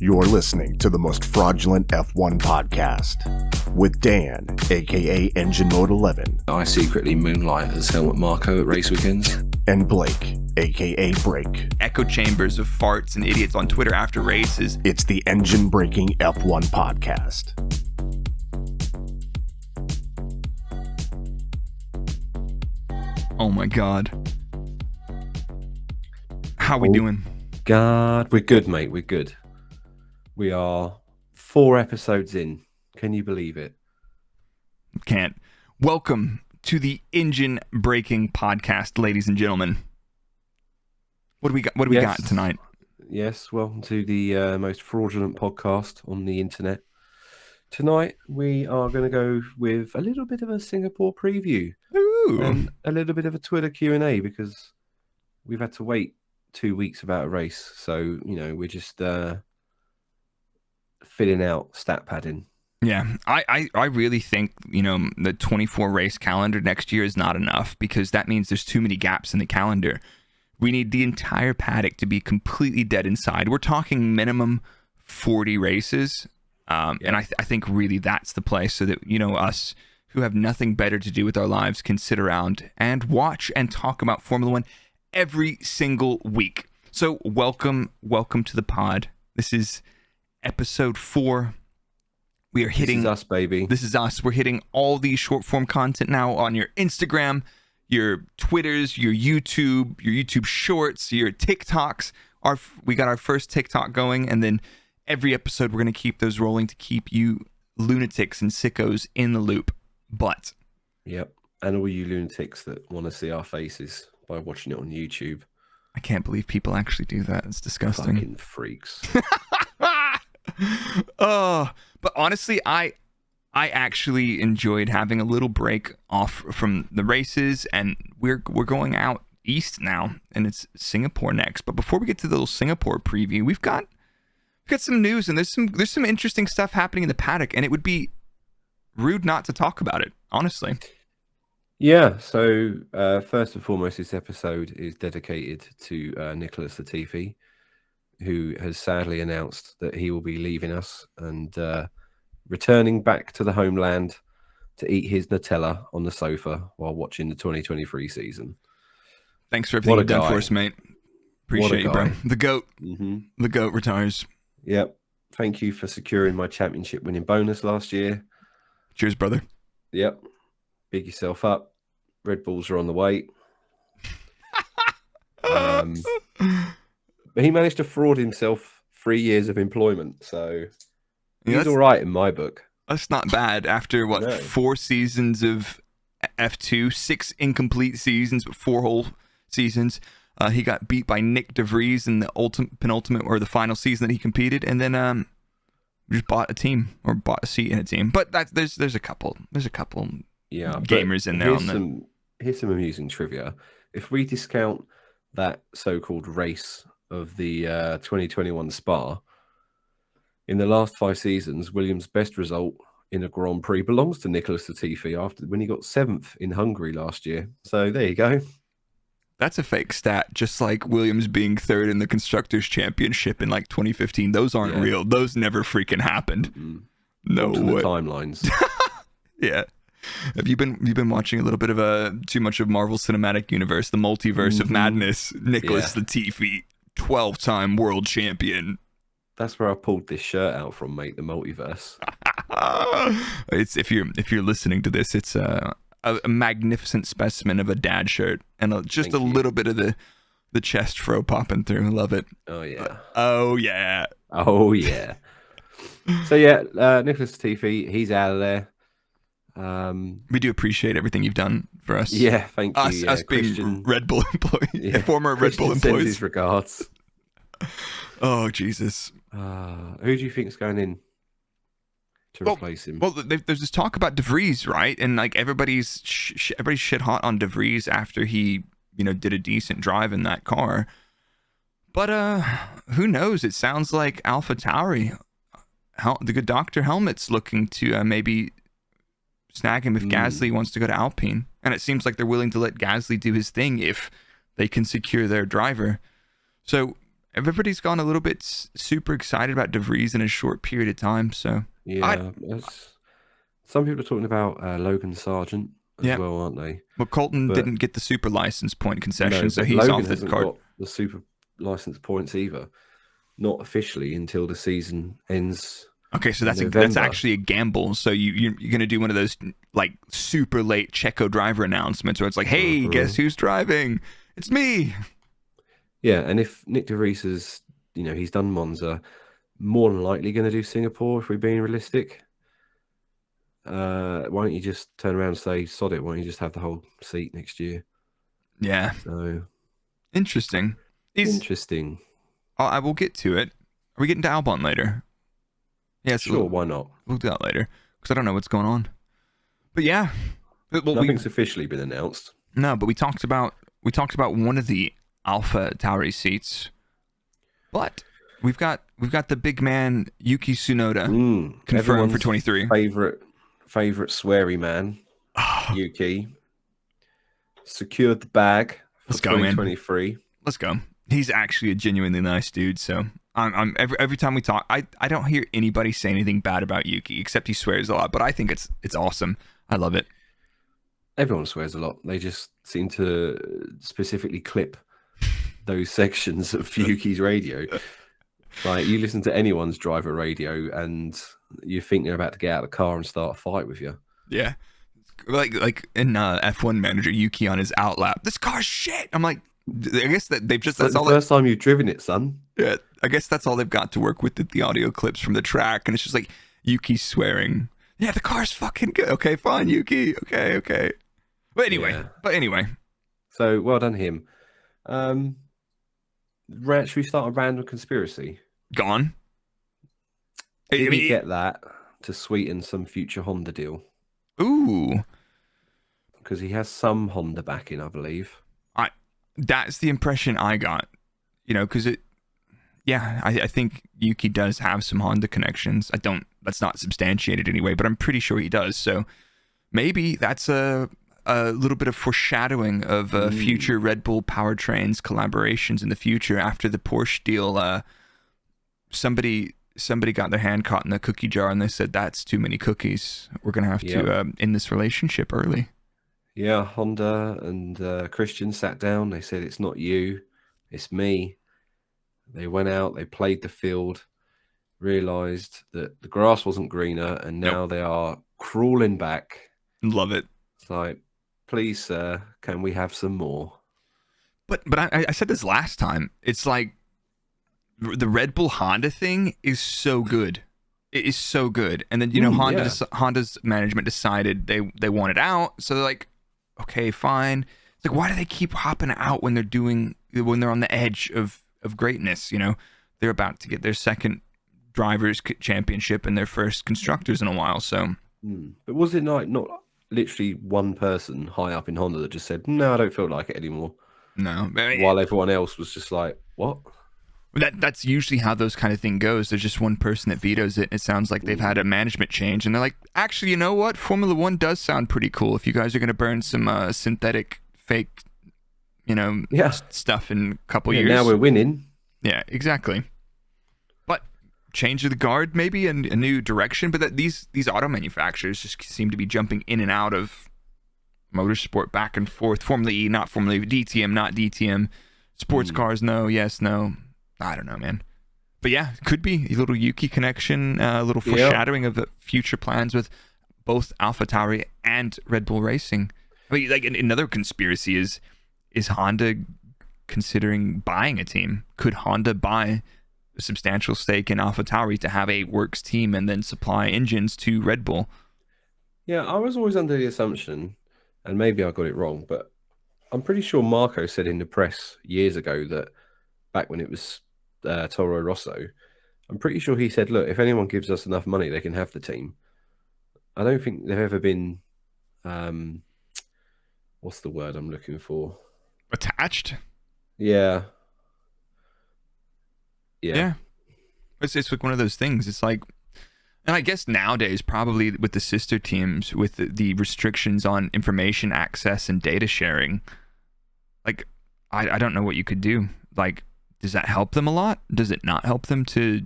You're listening to the most fraudulent F1 podcast with Dan, aka Engine Mode 11. I secretly moonlight as Helmut Marko at race weekends. And Blake, aka Brrrake. Echo chambers of farts and idiots on Twitter after races. It's the Engine Breaking F1 podcast. Oh my God. How we doing? God, we're good, mate. We're good. We are 4 episodes in. Can you believe it? Can't. Welcome to the Engine Breaking podcast, ladies and gentlemen. What do we got? What do we got tonight? Yes, welcome to the most fraudulent podcast on the internet. Tonight we are going to go with a little bit of a Singapore preview. Ooh. And a little bit of a Twitter Q&A because we've had to wait 2 weeks without a race. So, you know, we're just filling out stat padding. Yeah, I really think, you know, the 24 race calendar next year is not enough because that means there's too many gaps in the calendar. We need the entire paddock to be completely dead inside. We're talking minimum 40 races. And I think really that's the place so that, you know, us who have nothing better to do with our lives can sit around and watch and talk about Formula One every single week. So welcome to the pod. This is episode 4. We are hitting... This is us, baby. This is us. We're hitting all these short form content now on your Instagram, your Twitters, your YouTube Shorts, your TikToks. We got our first TikTok going, and then every episode we're going to keep those rolling to keep you lunatics and sickos in the loop. But... Yep. And all you lunatics that want to see our faces by watching it on YouTube. I can't believe people actually do that. It's disgusting. Fucking freaks. But honestly, I actually enjoyed having a little break off from the races, and we're going out east now, and it's Singapore next. But before we get to the little Singapore preview, we've got some news, and there's some interesting stuff happening in the paddock, and it would be rude not to talk about it, honestly. Yeah, so first and foremost, this episode is dedicated to Nicholas Latifi, who has sadly announced that he will be leaving us and returning back to the homeland to eat his Nutella on the sofa while watching the 2023 season. Thanks for everything you've done for us, mate. Appreciate you, bro. The GOAT. Mm-hmm. The GOAT retires. Yep. Thank you for securing my championship winning bonus last year. Cheers, brother. Yep. Big yourself up. Red Bulls are on the way. But he managed to fraud himself 3 years of employment, so he's all right in my book. That's not bad after, 4 seasons of F2, 6 incomplete seasons, but 4 whole seasons. He got beat by Nick DeVries in the penultimate or the final season that he competed, and then just bought a seat in a team. But there's a couple gamers in there. Here's some amusing trivia. If we discount that so-called race of the 2021 Spa, in the last 5 seasons, Williams' best result in a Grand Prix belongs to Nicholas Latifi when he got 7th in Hungary last year. So there you go. That's a fake stat, just like Williams being 3rd in the Constructors' Championship in like 2015. Those aren't real. Those never freaking happened. Mm-hmm. No way. The timelines. Yeah. Have you been watching a little bit of too much of Marvel Cinematic Universe, the multiverse of madness? Nicholas Latifi, 12-time world champion. That's where I pulled this shirt out from, mate. The multiverse. It's if you're listening to this, it's a magnificent specimen of a dad shirt, and just a little bit of the chest fro popping through. I love it. Oh yeah. Oh yeah. Oh yeah. So yeah, Nicholas Latifi, he's out of there. We do appreciate everything you've done for us. Yeah, thank you. Us being Red Bull employees, former Red Bull employees. Sends his regards. Oh Jesus! Who do you think's going in to replace him? Well, there's this talk about DeVries, right? And like everybody's shit hot on DeVries after he, you know, did a decent drive in that car. But who knows? It sounds like AlphaTauri, the good Dr. Helmut's looking to maybe snag him if Gasly wants to go to Alpine. And it seems like they're willing to let Gasly do his thing if they can secure their driver. So everybody's gone a little bit super excited about De Vries in a short period of time. So Yeah, some people are talking about Logan Sargent as well, aren't they? Well, Colton But- didn't get the super license point concession, so but he's Logan off the hasn't card. got the super license points either. Not officially until the season ends. Okay, so that's November. actually a gamble. So you're going to do one of those like super late Checo driver announcements where it's like, hey, guess who's driving? It's me. Yeah, and if Nick De Vries is, he's done Monza, more than likely going to do Singapore if we're being realistic. Why don't you just turn around and say, sod it, why don't you just have the whole seat next year? Yeah. So Interesting. interesting. I will get to it. Are we getting to Albon later? Yeah, Sure, why not? We'll do that later because I don't know what's going on. But yeah, Nothing's officially been announced. No, but we talked about one of the Alpha Tauri seats, but we've got the big man Yuki Tsunoda confirmed for 23. Favorite sweary man, Yuki, secured the bag for 2023. Let's go. He's actually a genuinely nice dude. So I'm every time we talk, I don't hear anybody say anything bad about Yuki except he swears a lot. But I think it's awesome. I love it. Everyone swears a lot. They just seem to specifically clip those sections of Yuki's radio. Like, you listen to anyone's driver radio and you think they're about to get out of the car and start a fight with you. Yeah. Like in F1 Manager, Yuki on his outlap, this car's shit. I'm like, I guess that they've just, that's all the first time you've driven it, son. Yeah. I guess that's all they've got to work with, the audio clips from the track. And it's just like Yuki swearing. Yeah, the car's fucking good. Okay, fine, Yuki. Okay. But anyway. So well done him. Should we start a random conspiracy? Gone. Did he get that to sweeten some future Honda deal? Ooh. Because he has some Honda backing, I believe. That's the impression I got. Because I think Yuki does have some Honda connections. That's not substantiated anyway, but I'm pretty sure he does. So maybe that's a little bit of foreshadowing of future Red Bull powertrains collaborations in the future after the Porsche deal. Somebody got their hand caught in the cookie jar and they said, that's too many cookies. We're going to have to end this relationship early. Yeah, Honda and Christian sat down. They said, it's not you, it's me. They went out, they played the field, realized that the grass wasn't greener, and now they are crawling back. Love it. It's like, please, sir, can we have some more? But I said this last time. It's like the Red Bull Honda thing is so good. It is so good. And then Honda's management decided they want it out. So they're like, okay, fine. It's like, why do they keep hopping out when they're on the edge of greatness? They're about to get their second drivers championship and their first constructors in a while. So, but was it not literally one person high up in Honda that just said, no, I don't feel like it anymore? No. While everyone else was just like, what? That's usually how those kind of thing goes. There's just one person that vetoes it. And it sounds like they've had a management change. And they're like, actually, you know what? Formula One does sound pretty cool. If you guys are going to burn some synthetic, fake, stuff in a couple years. Now we're winning. Yeah, exactly. But change of the guard, maybe a new direction. But these auto manufacturers just seem to be jumping in and out of motorsport, back and forth. Formula E, not Formula E. DTM, not DTM. Sports cars, no, yes, no. I don't know, man. But yeah, it could be a little Yuki connection, a little foreshadowing of the future plans with both AlphaTauri and Red Bull Racing. I mean, like, another conspiracy is Honda considering buying a team? Could Honda buy a substantial stake in AlphaTauri to have a works team and then supply engines to Red Bull? Yeah, I was always under the assumption, and maybe I got it wrong, but I'm pretty sure Marco said in the press years ago that back when it was Toro Rosso, I'm pretty sure he said, look, if anyone gives us enough money, they can have the team. I don't think they've ever been, what's the word I'm looking for? Attached? Yeah. It's like one of those things. It's like, and I guess nowadays, probably with the sister teams, with the restrictions on information access and data sharing, like, I don't know what you could do. Like, does that help them a lot? Does it not help them to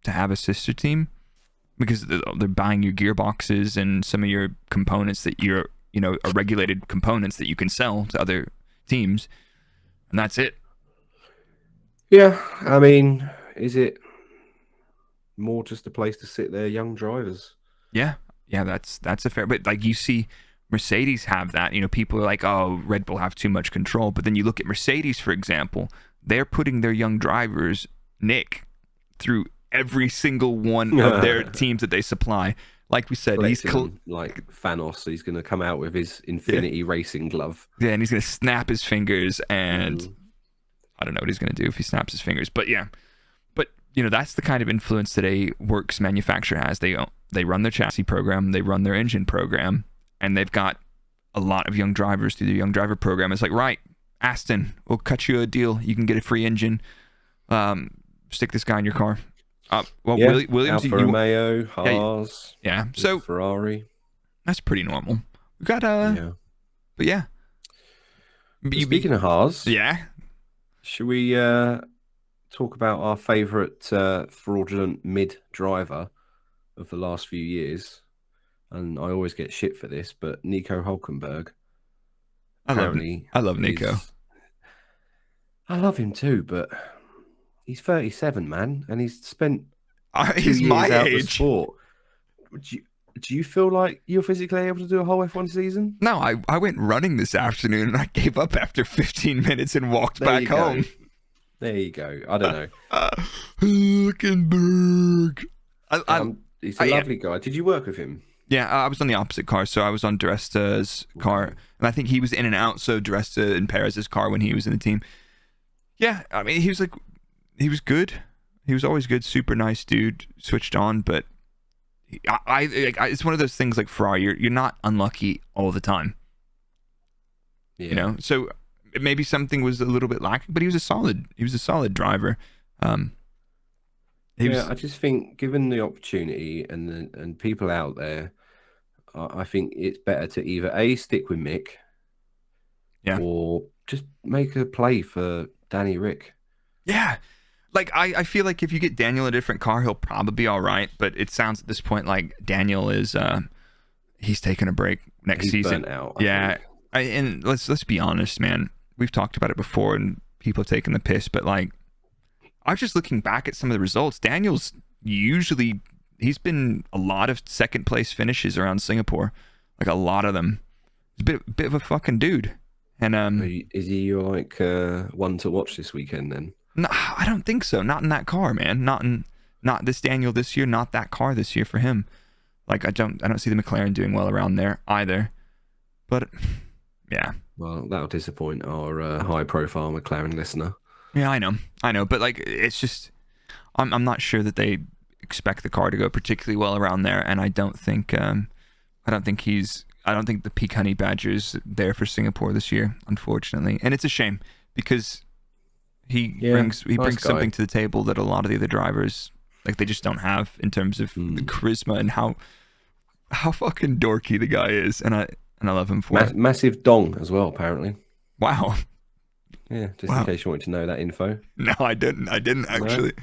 have a sister team? Because they're buying you gearboxes and some of your components that are regulated components that you can sell to other teams, and that's it. Yeah, I mean, is it more just a place to sit there, young drivers? Yeah, that's a fair. But like you see, Mercedes have that. People are like, oh, Red Bull have too much control. But then you look at Mercedes, for example, they're putting their young drivers, Nick, through every single one of their teams that they supply. Like we said, he's like Thanos. He's going to come out with his Infinity Racing glove. Yeah, and he's going to snap his fingers, and I don't know what he's going to do if he snaps his fingers. But yeah, that's the kind of influence that a works manufacturer has. They run their chassis program, they run their engine program, and they've got a lot of young drivers through the young driver program. It's like, right, Aston, we'll cut you a deal. You can get a free engine. Stick this guy in your car. Williams, Alfa Romeo, Haas, so Ferrari. That's pretty normal. We got but yeah. Speaking of Haas, should we talk about our favourite fraudulent mid driver of the last few years? And I always get shit for this, but Nico Hulkenberg. I love Nico. I love him too, but he's 37, man, and he's spent 2 he's years my out age. of the sport. Do you feel like you're physically able to do a whole F1 season? No, I went running this afternoon and I gave up after 15 minutes and walked back home. There you go. I don't know. Hulkenberg. He's a lovely guy. Did you work with him? Yeah, I was on the opposite car, so I was on Duresta's car, and I think he was in and out, so Duresta and Perez's car when he was in the team. Yeah, I mean, he was good. He was always good, super nice dude, switched on, but it's one of those things like Ferrari, you're not unlucky all the time. Yeah. So maybe something was a little bit lacking, but he was a solid driver. I just think given the opportunity and people out there, I think it's better to either stick with Mick, or just make a play for Danny Rick. Yeah. Like, I feel like if you get Daniel a different car, he'll probably be all right. But it sounds at this point like Daniel is he's taking a break next season. Burnt out, and let's be honest, man. We've talked about it before, and people have taken the piss. But like, I'm just looking back at some of the results. Daniel's he's been a lot of second place finishes around Singapore, like a lot of them. He's a bit of a fucking dude. And is he your one to watch this weekend then? No, I don't think so. Not in that car, man. Not this Daniel this year. Not that car this year for him. Like I don't see the McLaren doing well around there either. But yeah. Well, that'll disappoint our high-profile McLaren listener. Yeah, I know. But like, it's just, I'm not sure that they expect the car to go particularly well around there, and I don't think the Peak Honey Badger's there for Singapore this year, unfortunately, and it's a shame because he brings something to the table that a lot of the other drivers they just don't have in terms of the charisma and how fucking dorky the guy is, and I love him for it. Massive dong as well, apparently. Wow. Yeah, in case you wanted to know that info. No, I didn't actually.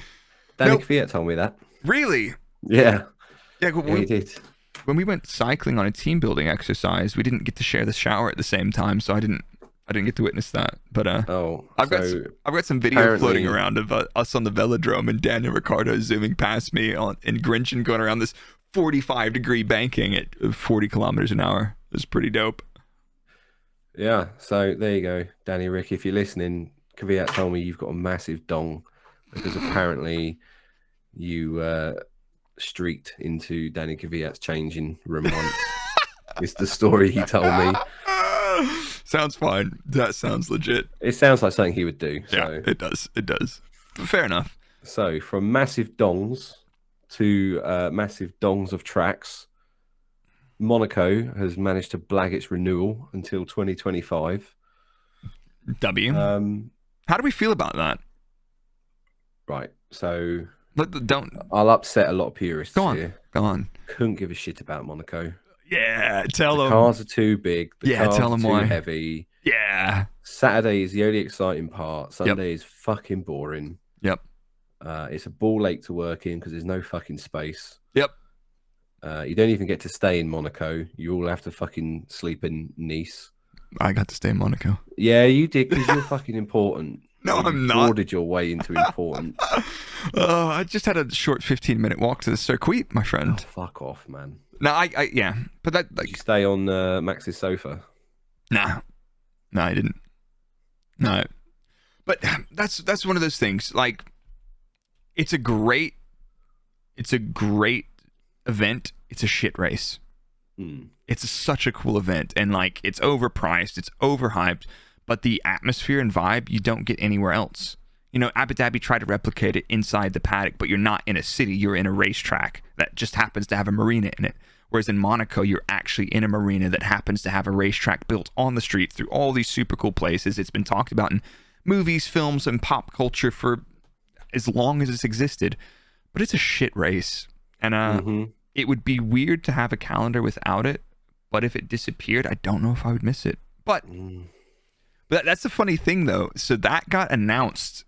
Danny Kvyat told me that. Really? Yeah. Yeah, he did. When we went cycling on a team building exercise, we didn't get to share the shower at the same time, so I didn't get to witness that. But I've got some video floating around of us on the velodrome and Daniel Ricciardo zooming past me in Grinchen going around this 45-degree banking at 40 kilometers an hour. It was pretty dope. Yeah, so there you go, Danny Rick. If you're listening, Kvyat told me you've got a massive dong because apparently you streaked into Danny Kvyat's changing room once. It's the story he told me. Sounds fine. That sounds legit. It sounds like something he would do. Yeah, so. It does. Fair enough. So from massive dongs to massive dongs of tracks, Monaco has managed to blag its renewal until 2025. W. How do we feel about that? Right. So I'll upset a lot of purists here. Go on. Couldn't give a shit about Monaco. Yeah, tell them. The cars are too big. The cars tell them are too why. Heavy. Yeah. Saturday is the only exciting part. Sunday is fucking boring. Yep. It's a ball ache to work in because there's no fucking space. Yep. You don't even get to stay in Monaco. You all have to fucking sleep in Nice. I got to stay in Monaco. Yeah, you did because you're fucking important. No, you I'm not. frauded your way into importance. I just had a short 15-minute walk to the circuit, my friend. Oh, fuck off, man. No, yeah, but that Did you stay on Max's sofa? Nah, no, I didn't. No, but that's one of those things. Like, it's a great event. It's a shit race. It's such a cool event, and like, it's overpriced, it's overhyped, but the atmosphere and vibe you don't get anywhere else. You know, Abu Dhabi tried to replicate it inside the paddock, but you're not in a city, you're in a racetrack that just happens to have a marina in it. Whereas in Monaco, you're actually in a marina that happens to have a racetrack built on the street through all these super cool places. It's been talked about in movies, films, and pop culture for as long as it's existed, but it's a shit race. And it would be weird to have a calendar without it, but if it disappeared, I don't know if I would miss it. But that's the funny thing, though. So that got announced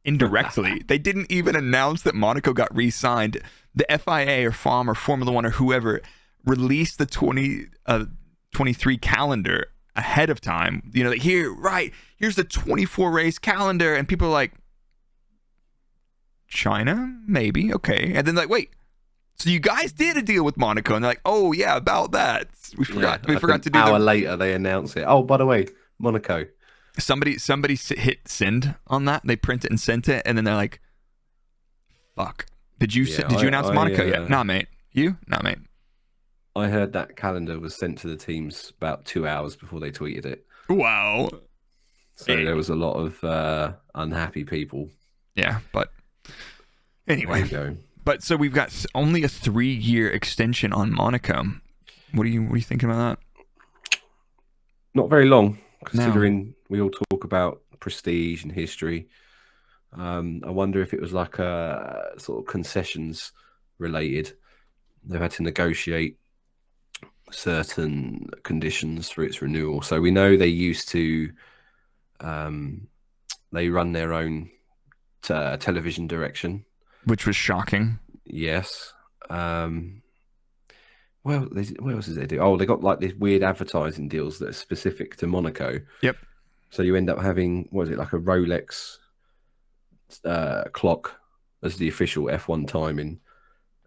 indirectly. They didn't even announce that Monaco got re-signed. The FIA or FOM or Formula One or whoever released the 2023 calendar ahead of time. You know, like, here's the 24 race calendar, and people are like, China, maybe, okay. And then like, wait, so you guys did a deal with Monaco? And they're like, oh yeah, about that. We forgot. We forgot to do. An hour later, they announce it. Oh, by the way, Monaco. Somebody hit send on that. They print it and sent it, and then they're like, "Fuck! Did you announce Monaco yet? Nah, mate. You? Nah, mate." I heard that calendar was sent to the teams about 2 hours before they tweeted it. Wow. So there was a lot of unhappy people. Yeah, but anyway. There you go. But so we've got only a 3-year extension on Monaco. What are you thinking about that? Not very long, considering we all talk about prestige and history. I wonder if it was like a sort of concessions related. They've had to negotiate certain conditions for its renewal. So we know they used to, they run their own television direction. Which was shocking. Yes. Well, what else did they do? Oh, they got like these weird advertising deals that are specific to Monaco. Yep. So you end up having, what is it, like a Rolex clock as the official F1 timing.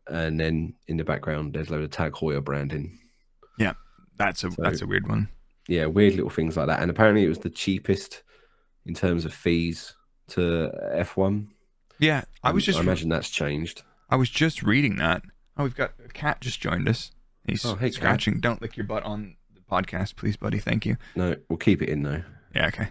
And then in the background, there's a load of Tag Heuer branding. Yeah, that's a weird one. Yeah, weird little things like that. And apparently it was the cheapest in terms of fees to F1. Yeah, I imagine that's changed. I was just reading that. Oh, we've got a cat just joined us. He's scratching. Cat. Don't lick your butt on the podcast, please, buddy. Thank you. No, we'll keep it in though. Yeah, okay.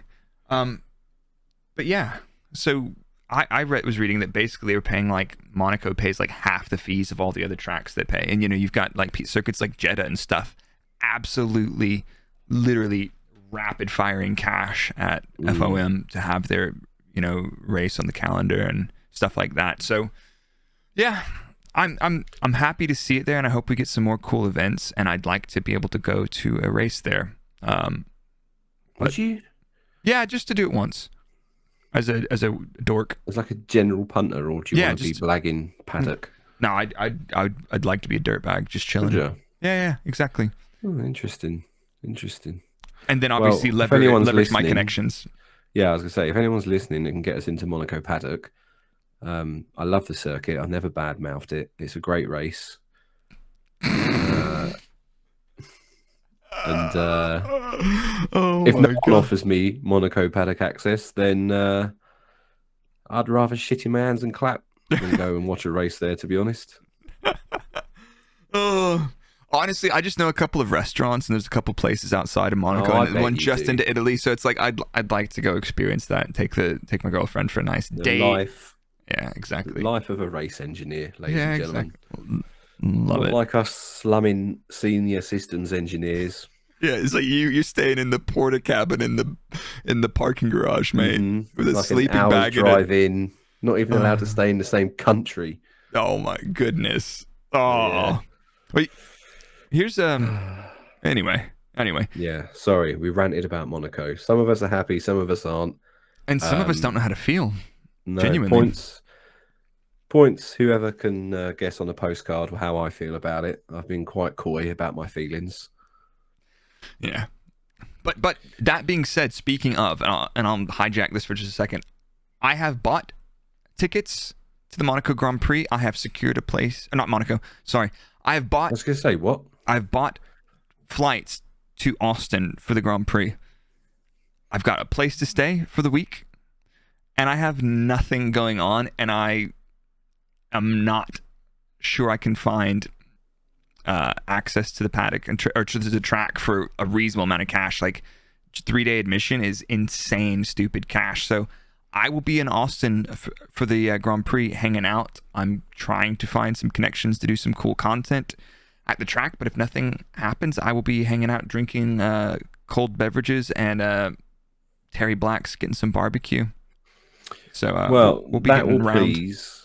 But yeah, so I was reading that basically they were paying, like, Monaco pays like half the fees of all the other tracks they pay, and you know, you've got like circuits like Jeddah and stuff, absolutely, literally rapid firing cash at FOM to have their, you know, race on the calendar and stuff like that. So yeah, I'm happy to see it there, and I hope we get some more cool events, and I'd like to be able to go to a race there. Would you? Yeah, just to do it once. As a dork. As like a general punter, or do you want to be blagging paddock? No, I'd like to be a dirtbag, just chilling. Yeah, exactly. Oh, interesting. And then obviously leverage my connections. Yeah, I was gonna say, if anyone's listening that can get us into Monaco paddock, I love the circuit. I've never bad-mouthed it. It's a great race. And if no one offers me Monaco paddock access, then I'd rather shit in my hands and clap than go and watch a race there, to be honest. Honestly, I just know a couple of restaurants, and there's a couple places outside of Monaco, and one just into Italy. So it's like I'd like to go experience that and take my girlfriend for a nice day. Life. Yeah, exactly. Life of a race engineer, ladies and gentlemen. Exactly. Love it. Like us slumming senior systems engineers. Yeah, it's like you're staying in the porta cabin in the parking garage, mate, with a like sleeping an bag drive in, not even allowed to stay in the same country. Oh my goodness. Oh. Yeah. Wait. Here's anyway. Anyway. Yeah, sorry, we ranted about Monaco. Some of us are happy, some of us aren't. And some of us don't know how to feel. No, Genuinely. Points. Whoever can guess on a postcard how I feel about it. I've been quite coy about my feelings. Yeah. But that being said, speaking of, and I'll hijack this for just a second, I have bought tickets to the Monaco Grand Prix. I have secured a place. Not Monaco. Sorry. I was going to say, what? I've bought flights to Austin for the Grand Prix. I've got a place to stay for the week, and I have nothing going on, and I am not sure I can find access to the paddock or to the track for a reasonable amount of cash. Like 3-day admission is insane, stupid cash. So I will be in Austin for the Grand Prix hanging out. I'm trying to find some connections to do some cool content at the track, but if nothing happens, I will be hanging out drinking cold beverages and Terry Black's getting some barbecue. So we'll be that getting will around. please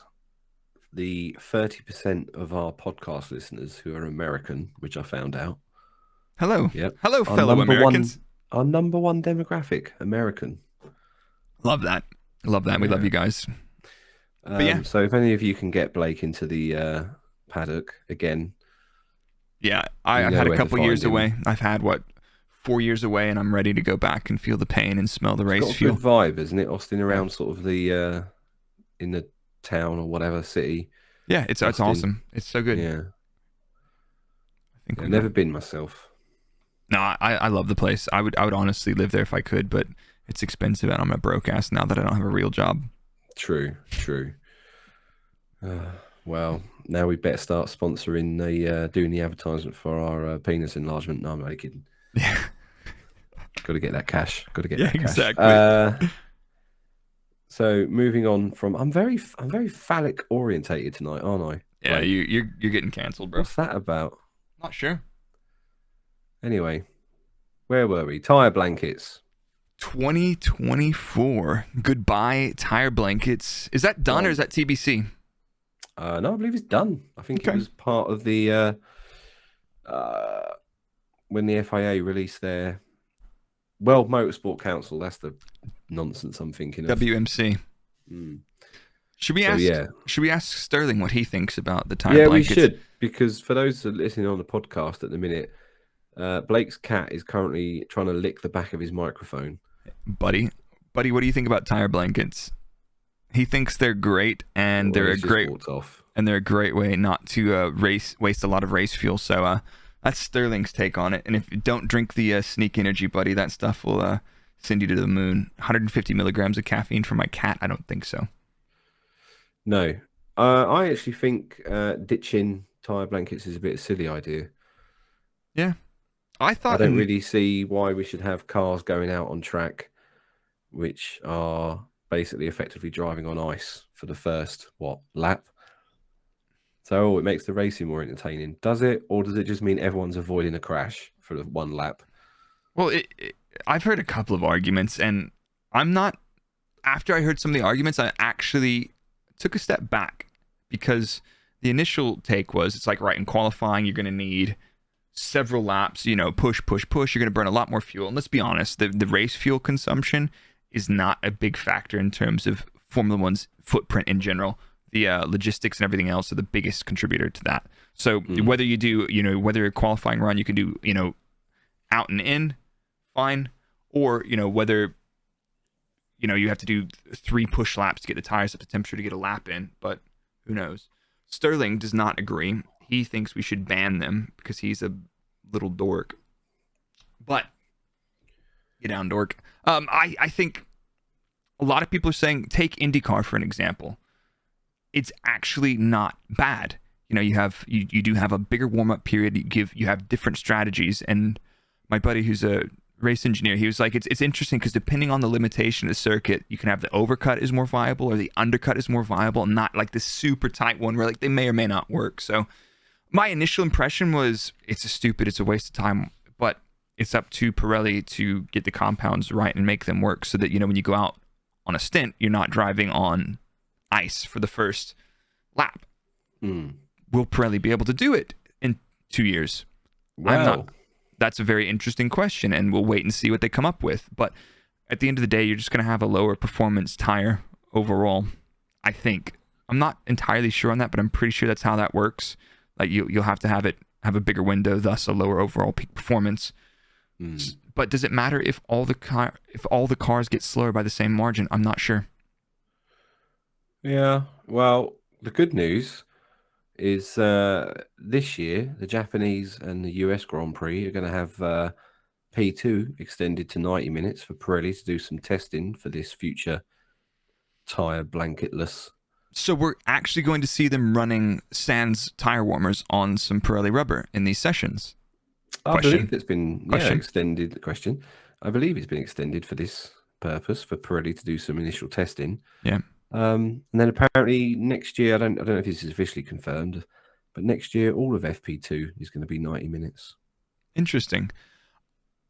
the 30% of our podcast listeners who are American, which I found out. Hello. Yep. Hello, fellow Americans. Our number one demographic, American. Love that. Love that. We love you guys. But yeah. So if any of you can get Blake into the paddock again. Yeah, I've had a couple years away. I've had, 4 years away, and I'm ready to go back and feel the pain and smell the race fuel. It's got a good vibe, isn't it? Austin around sort of the in the town or whatever city. Yeah, it's awesome. It's so good. Yeah. I think I've never been myself. No, I love the place. I would honestly live there if I could, but it's expensive, and I'm a broke ass now that I don't have a real job. True. Well, now we better start sponsoring doing the advertisement for our penis enlargement. No, I'm only kidding. Yeah. Got to get that cash. Cash. Exactly. So moving on from, I'm very phallic orientated tonight, aren't I? Yeah, Like, you're getting cancelled, bro. what's that about? Not sure. Anyway, where were we? Tire blankets. 2024. Goodbye, tire blankets. Is that done or is that TBC? No, I believe it's done. I think it was part of the when the FIA released their World Motorsport Council. That's the nonsense I'm thinking of. WMC. Should we ask Sterling what he thinks about the tire blankets? Yeah, we should, because for those that are listening on the podcast at the minute, Blake's cat is currently trying to lick the back of his microphone. Buddy, what do you think about tire blankets? He thinks they're great, and they're a great way not to waste a lot of race fuel. So that's Sterling's take on it. And if you don't drink the Sneak Energy, buddy, that stuff will send you to the moon. 150 milligrams of caffeine for my cat? I don't think so. No. I actually think ditching tire blankets is a bit of a silly idea. Yeah. I don't really see why we should have cars going out on track which are basically effectively driving on ice for the first lap. So it makes the racing more entertaining. Does it, or does it just mean everyone's avoiding a crash for the one lap? Well, I've heard a couple of arguments, and I'm not. After I heard some of the arguments, I actually took a step back, because the initial take was, it's like, right, in qualifying, you're going to need several laps, push. You're going to burn a lot more fuel. And let's be honest, the race fuel consumption is not a big factor in terms of Formula One's footprint in general. The logistics and everything else are the biggest contributor to that. So whether you do, whether a qualifying run, you can do, out and in, fine. Or, whether, you have to do 3 push laps to get the tires up to temperature to get a lap in. But who knows? Sterling does not agree. He thinks we should ban them because he's a little dork. But, get down, dork. I think a lot of people are saying, take IndyCar for an example. It's actually not bad. You do have a bigger warm-up period. You have different strategies. And my buddy, who's a race engineer, he was like, it's interesting because depending on the limitation of the circuit, you can have the overcut is more viable or the undercut is more viable, and not like this super tight one where like they may or may not work. So my initial impression was it's a waste of time, but it's up to Pirelli to get the compounds right and make them work so that, when you go out on a stint, you're not driving on ice for the first lap. Will Pirelli be able to do it in 2 years? Well, That's a very interesting question, and we'll wait and see what they come up with. But at the end of the day, you're just going to have a lower performance tire overall, I think. I'm not entirely sure on that, but I'm pretty sure that's how that works. Like you'll have to have a bigger window, thus a lower overall peak performance. But does it matter if all the cars get slower by the same margin? I'm not sure. Yeah. Well, the good news is this year the Japanese and the US Grand Prix are going to have P2 extended to 90 minutes for Pirelli to do some testing for this future tire blanketless. So we're actually going to see them running sans tire warmers on some Pirelli rubber in these sessions. I believe it's been extended. Question. I believe it's been extended for this purpose for Pirelli to do some initial testing. Yeah. And then apparently next year, I don't know if this is officially confirmed, but next year all of FP2 is going to be 90 minutes. Interesting.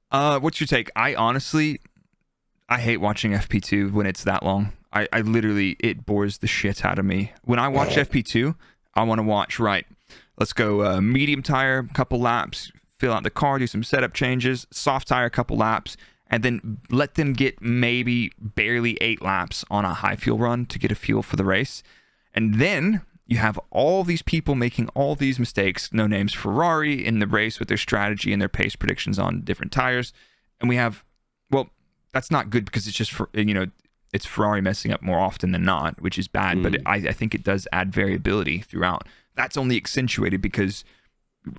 What's your take? I hate watching FP2 when it's that long. I literally, it bores the shit out of me. When I watch FP2, I want to watch, right, let's go medium tire, couple laps, fill out the car, do some setup changes, soft tire, couple laps, and then let them get maybe barely 8 laps on a high fuel run to get a feel for the race. And then you have all these people making all these mistakes, no names Ferrari in the race with their strategy and their pace predictions on different tires. And we have, well, that's not good because it's just, it's Ferrari messing up more often than not, which is bad. But I think it does add variability throughout. That's only accentuated because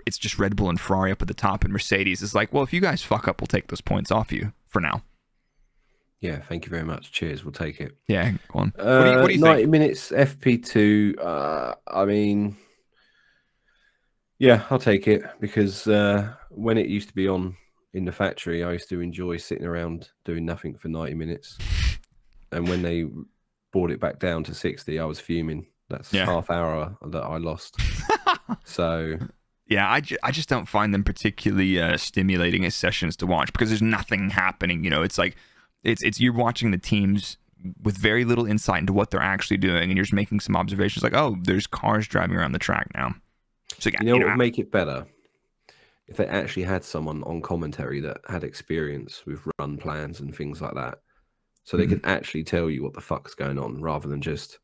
it's just Red Bull and Ferrari up at the top, and Mercedes is like, well, if you guys fuck up, we'll take those points off you for now. Yeah, thank you very much. Cheers, we'll take it. Yeah, go on. What do you 90 think? minutes FP2. I mean, yeah, I'll take it because when it used to be on in the factory, I used to enjoy sitting around doing nothing for 90 minutes. And when they brought it back down to 60, I was fuming. That's half hour that I lost. So... Yeah, I just don't find them particularly stimulating as sessions to watch because there's nothing happening. It's like it's you're watching the teams with very little insight into what they're actually doing, and you're just making some observations like, oh, there's cars driving around the track now. So what would make it better? If they actually had someone on commentary that had experience with run plans and things like that, so they could actually tell you what the fuck's going on, rather than just.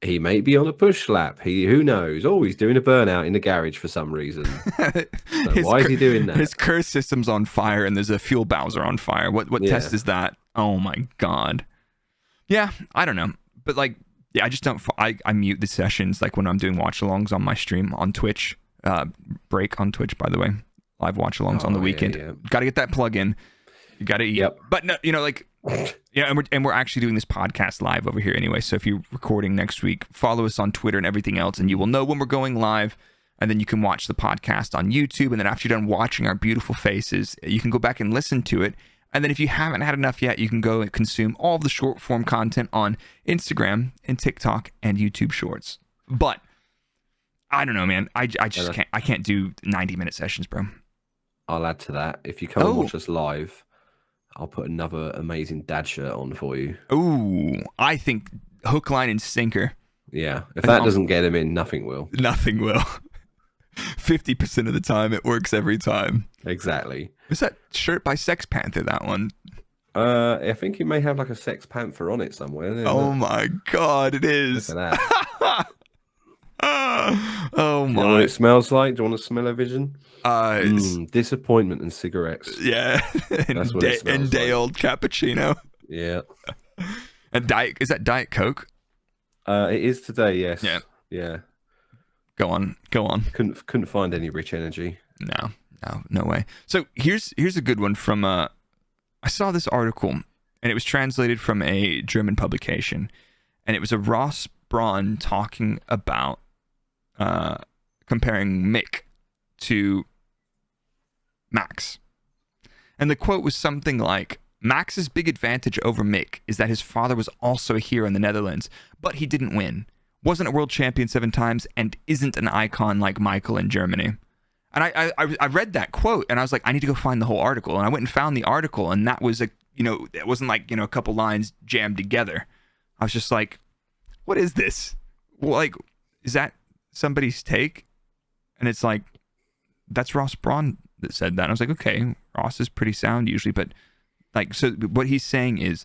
He may be on a push lap. Who knows? Oh, he's doing a burnout in the garage for some reason. So why is he doing that? His curse system's on fire and there's a fuel Bowser on fire. What test is that? Oh my god. Yeah, I don't know. But I just don't. I mute the sessions when I'm doing watch-alongs on my stream on Twitch. Brrrake on Twitch, by the way. Live watch-alongs on the weekend. Yeah. Got to get that plug in. You got to eat. Yep. But no, and we're actually doing this podcast live over here anyway. So if you're recording next week, follow us on Twitter and everything else, and you will know when we're going live. And then you can watch the podcast on YouTube. And then after you're done watching our beautiful faces, you can go back and listen to it. And then if you haven't had enough yet, you can go and consume all of the short form content on Instagram and TikTok and YouTube Shorts. But I don't know, man. I just can't. I can't do 90-minute sessions, bro. I'll add to that. If you come and watch us live, I'll put another amazing dad shirt on for you. Ooh, I think hook, line, and sinker. Yeah, if that doesn't get him in, nothing will. Nothing will. 50% of the time, it works every time. Exactly. Is that shirt by Sex Panther, that one? I think it may have a Sex Panther on it somewhere. Oh my god, it is. Look at that. Oh my. Do you know what it smells like? Do you want to smell a vision? Disappointment and cigarettes. Yeah. That's what it smells and day old cappuccino. Yeah. And is that Diet Coke? It is today, yes. Yeah. Go on. Couldn't find any rich energy. No way. So here's a good one from I saw this article, and it was translated from a German publication, and it was a Ross Braun talking about comparing Mick to Max. And the quote was something like, Max's big advantage over Mick is that his father was also a hero in the Netherlands, but he didn't win. Wasn't a world champion 7 times, and isn't an icon like Michael in Germany. And I read that quote, and I was like, I need to go find the whole article. And I went and found the article, and that was it wasn't a couple lines jammed together. I was just like, what is this? Well, is that somebody's take? And it's like, that's Ross Braun that said that. And I was like, okay, Ross is pretty sound usually, but like, so what he's saying is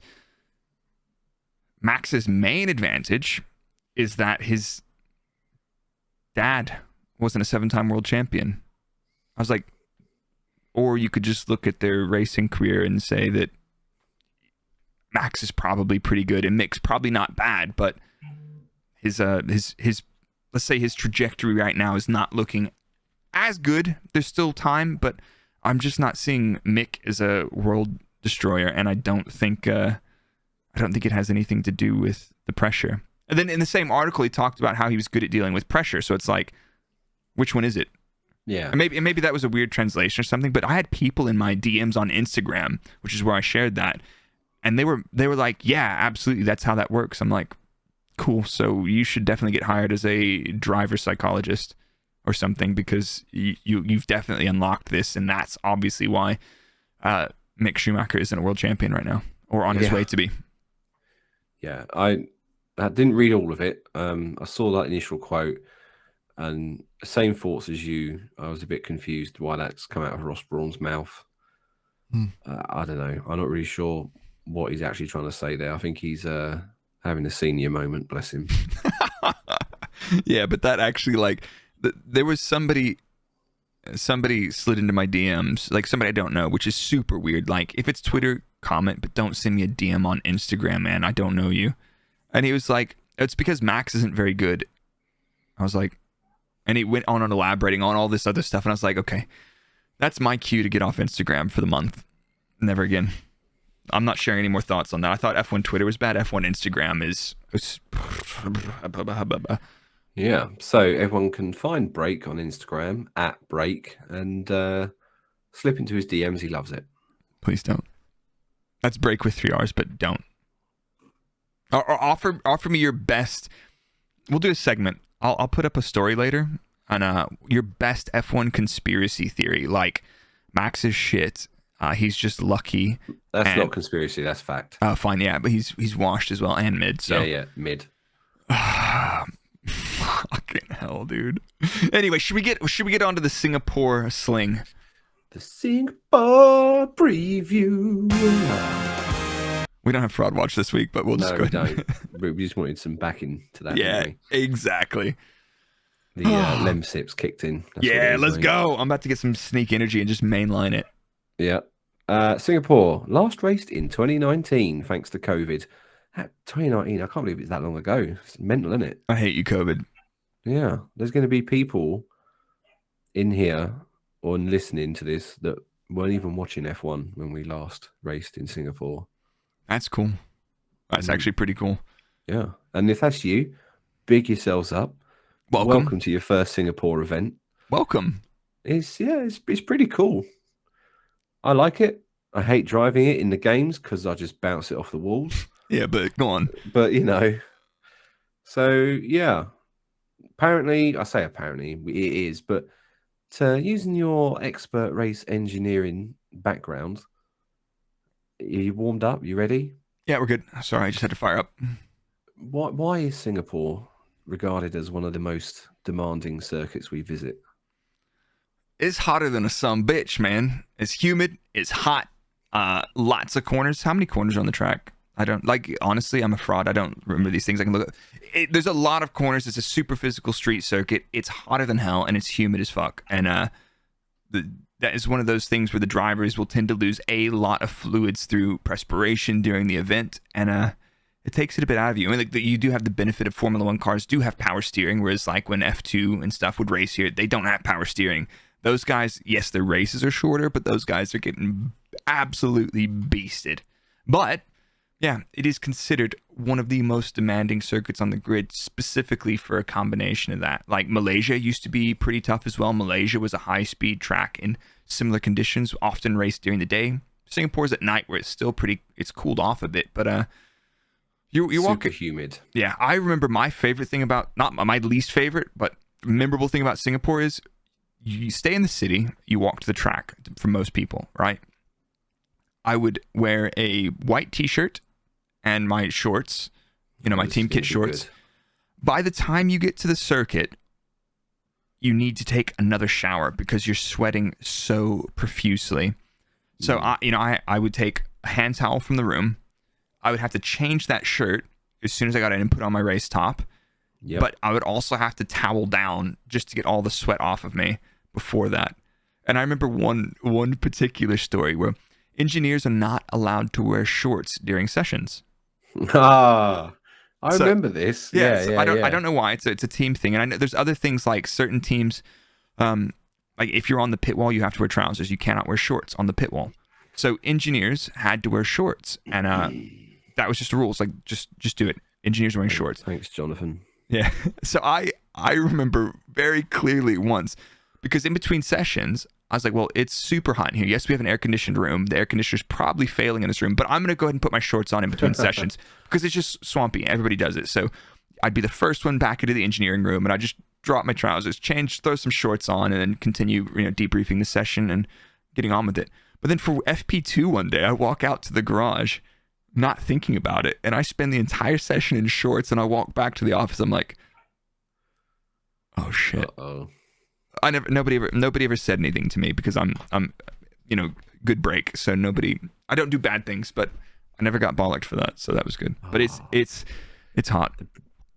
Max's main advantage is that his dad wasn't a 7-time world champion. I was like, or you could just look at their racing career and say that Max is probably pretty good and Mick's probably not bad, but his let's say his trajectory right now is not looking as good. There's still time, but I'm just not seeing Mick as a world destroyer, and I don't think it has anything to do with the pressure. And then in the same article, he talked about how he was good at dealing with pressure. So it's like, which one is it? Yeah. And maybe that was a weird translation or something, but I had people in my DMs on Instagram, which is where I shared that, and they were like, yeah, absolutely, that's how that works. I'm like, cool. So you should definitely get hired as a driver psychologist or something, because you've definitely unlocked this, and that's obviously why Mick Schumacher isn't a world champion right now, or on his way to be. Yeah, I didn't read all of it. I saw that initial quote, and same thoughts as you. I was a bit confused why that's come out of Ross Brawn's mouth. I don't know. I'm not really sure what he's actually trying to say there. I think he's having a senior moment, bless him. Yeah, but that actually, like, there was somebody slid into my DMs, like somebody I don't know, which is super weird. Like, if it's Twitter, comment, but don't send me a DM on Instagram, man. I don't know you. And he was like, it's because Max isn't very good. I was like, and he went on and elaborating on all this other stuff, and I was like, okay, that's my cue to get off Instagram for the month. Never again. I'm not sharing any more thoughts on that. I thought F1 Twitter was bad. F1 Instagram is... Yeah, so everyone can find Brrrake on Instagram, @Brrrake, and slip into his DMs. He loves it. Please don't. That's Brrrake with 3 R's, but don't. Or offer me your best... We'll do a segment. I'll put up a story later on your best F1 conspiracy theory. Like, Max is shit. He's just lucky. That's not conspiracy. That's fact. Fine, yeah, but he's washed as well and mid. So yeah, mid. Fucking hell, dude. Anyway, should we get onto the Singapore sling? The Singapore preview. We don't have Fraud Watch this week, but we'll just go. We don't. We just wanted some backing to that. Yeah, exactly. The Lemsips kicked in. That's let's go. I'm about to get some sneak energy and just mainline it. Yeah. Singapore last raced in 2019 thanks to COVID. 2019, I can't believe it's that long ago. It's mental, isn't it? I hate you, COVID. Yeah. There's going to be people in here or listening to this that weren't even watching F1 when we last raced in Singapore. That's cool. That's actually pretty cool. Yeah. And if that's you, big yourselves up. Welcome to your first Singapore event. Welcome. It's pretty cool. I like it. I hate driving it in the games because I just bounce it off the walls. Yeah, but go on. But, so, yeah. Apparently, I say apparently, it is, but using your expert race engineering background, you warmed up? You ready? Yeah, we're good. Sorry, I just had to fire up. Why is Singapore regarded as one of the most demanding circuits we visit? It's hotter than a sumbitch, man. It's humid. It's hot. Lots of corners. How many corners are on the track? I don't honestly, I'm a fraud. I don't remember these things. I can look at there's a lot of corners. It's a super physical street circuit. It's hotter than hell, and it's humid as fuck. And that is one of those things where the drivers will tend to lose a lot of fluids through perspiration during the event, and it takes it a bit out of you. I mean, you do have the benefit of Formula One cars do have power steering, whereas like when F2 and stuff would race here, they don't have power steering. Those guys, yes, their races are shorter, but those guys are getting absolutely beasted. But yeah, it is considered one of the most demanding circuits on the grid, specifically for a combination of that. Like Malaysia used to be pretty tough as well. Malaysia was a high-speed track in similar conditions, often raced during the day. Singapore's at night where it's cooled off a bit, but you're walking humid. Yeah, I remember my favorite thing about, not my least favorite, but memorable thing about Singapore is you stay in the city, you walk to the track for most people, right? I would wear a white t-shirt and my shorts, my team kit shorts. Good. By the time you get to the circuit, you need to take another shower because you're sweating so profusely. So I would take a hand towel from the room. I would have to change that shirt as soon as I got in and put on my race top. Yep. But I would also have to towel down just to get all the sweat off of me before that. And I remember one particular story where engineers are not allowed to wear shorts during sessions. I remember this. I don't know why. It's a team thing, and I know there's other things like certain teams, like if you're on the pit wall, you have to wear trousers. You cannot wear shorts on the pit wall. So engineers had to wear shorts, and that was just the rules. Like just do it. Engineers are wearing shorts. Thanks, Jonathan. Yeah. So I remember very clearly once, because in between sessions, I was like, well, it's super hot in here. Yes, we have an air-conditioned room. The air conditioner's probably failing in this room, but I'm going to go ahead and put my shorts on in between sessions because it's just swampy. Everybody does it. So I'd be the first one back into the engineering room, and I'd just drop my trousers, change, throw some shorts on, and then continue, debriefing the session and getting on with it. But then for FP2 one day, I walk out to the garage not thinking about it, and I spend the entire session in shorts, and I walk back to the office. I'm like, oh, shit. Uh-oh. Nobody ever said anything to me because I'm good break. So I don't do bad things, but I never got bollocked for that. So that was good. But it's hot.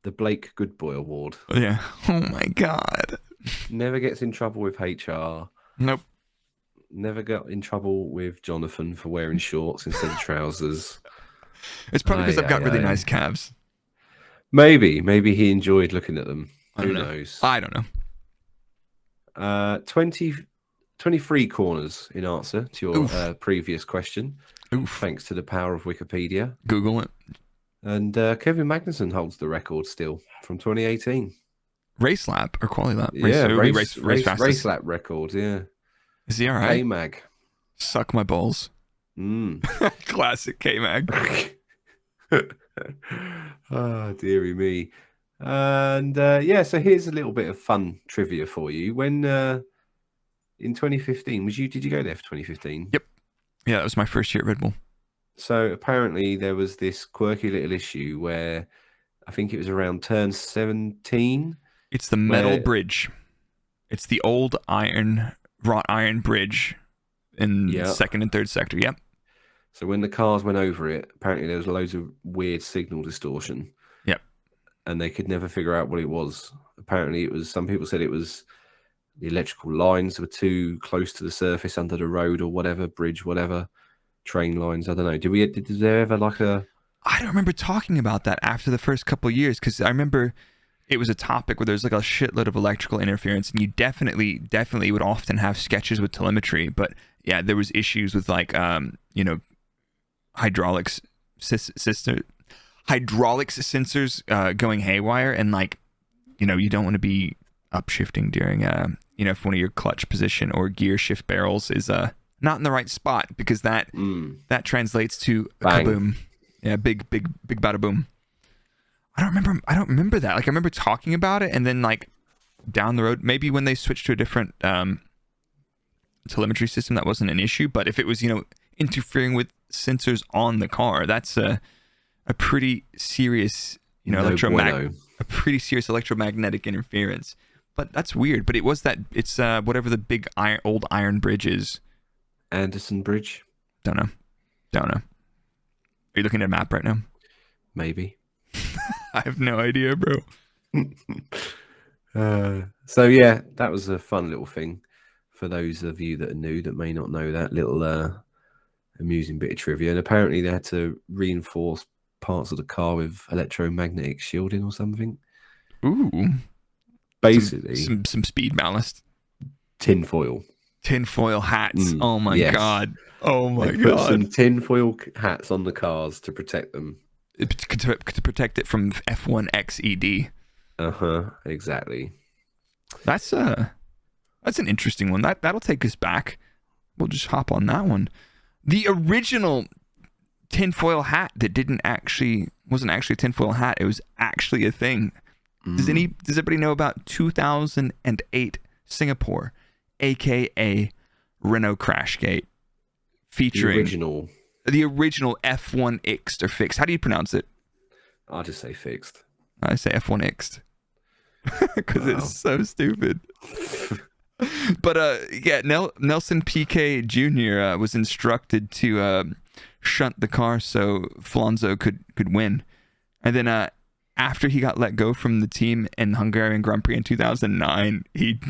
The Blake Goodboy Award. Yeah. Oh my God. Never gets in trouble with HR. Nope. Never got in trouble with Jonathan for wearing shorts instead of trousers. It's probably because I've got really nice calves. Maybe he enjoyed looking at them. Who knows? I don't know. 23 corners in answer to your previous question. Oof. Thanks to the power of Wikipedia. Google it. And Kevin Magnussen holds the record still from 2018. Race lap or quali lap? Race lap record, yeah. Is he all right? K-Mag. Suck my balls. Classic K-Mag. Oh, dearie me. And so here's a little bit of fun trivia for you. When in 2015, did you go there for 2015? Yep. Yeah, that was my first year at Red Bull. So apparently there was this quirky little issue where I think it was around turn 17. It's the metal bridge. It's the old wrought iron bridge in second and third sector. Yep. So when the cars went over it, apparently there was loads of weird signal distortion. Yep. And they could never figure out what it was. Apparently some people said it was the electrical lines were too close to the surface under the road or whatever, bridge, whatever, train lines. I don't know. Did there ever I don't remember talking about that after the first couple of years, because I remember it was a topic where there's like a shitload of electrical interference, and you definitely would often have sketches with telemetry. But yeah, there was issues with hydraulics sensors going haywire, and you don't want to be upshifting during if one of your clutch position or gear shift barrels is not in the right spot, because that translates to a kaboom. Yeah, big bada boom. I don't remember that. I remember talking about it, and then down the road, maybe when they switched to a different telemetry system, that wasn't an issue. But if it was interfering with sensors on the car, that's a pretty serious a pretty serious electromagnetic interference. But that's weird. But it's whatever the big old iron bridge is. Anderson Bridge? Don't know. Are you looking at a map right now? Maybe. I have no idea, bro. So yeah, that was a fun little thing for those of you that are new that may not know that little amusing bit of trivia. And apparently they had to reinforce parts of the car with electromagnetic shielding or something. Ooh. Basically. Some speed ballast. Tinfoil hats. Oh my God. Oh my God. Put some tinfoil hats on the cars to protect them. To protect it from F1 XED. Exactly. That's an interesting one. That'll take us back. We'll just hop on that one. The original tinfoil hat that wasn't actually a tinfoil hat. It was actually a thing. Does everybody know about 2008 Singapore, aka Renault Crashgate, featuring the original F1 Ixt or fixed? How do you pronounce it? I'll just say fixed. I say F1 Ixt. because it's so stupid. But yeah, Nelson Piquet Jr. Was instructed to shunt the car so Alonso could win, and then after he got let go from the team in Hungarian Grand Prix in 2009, he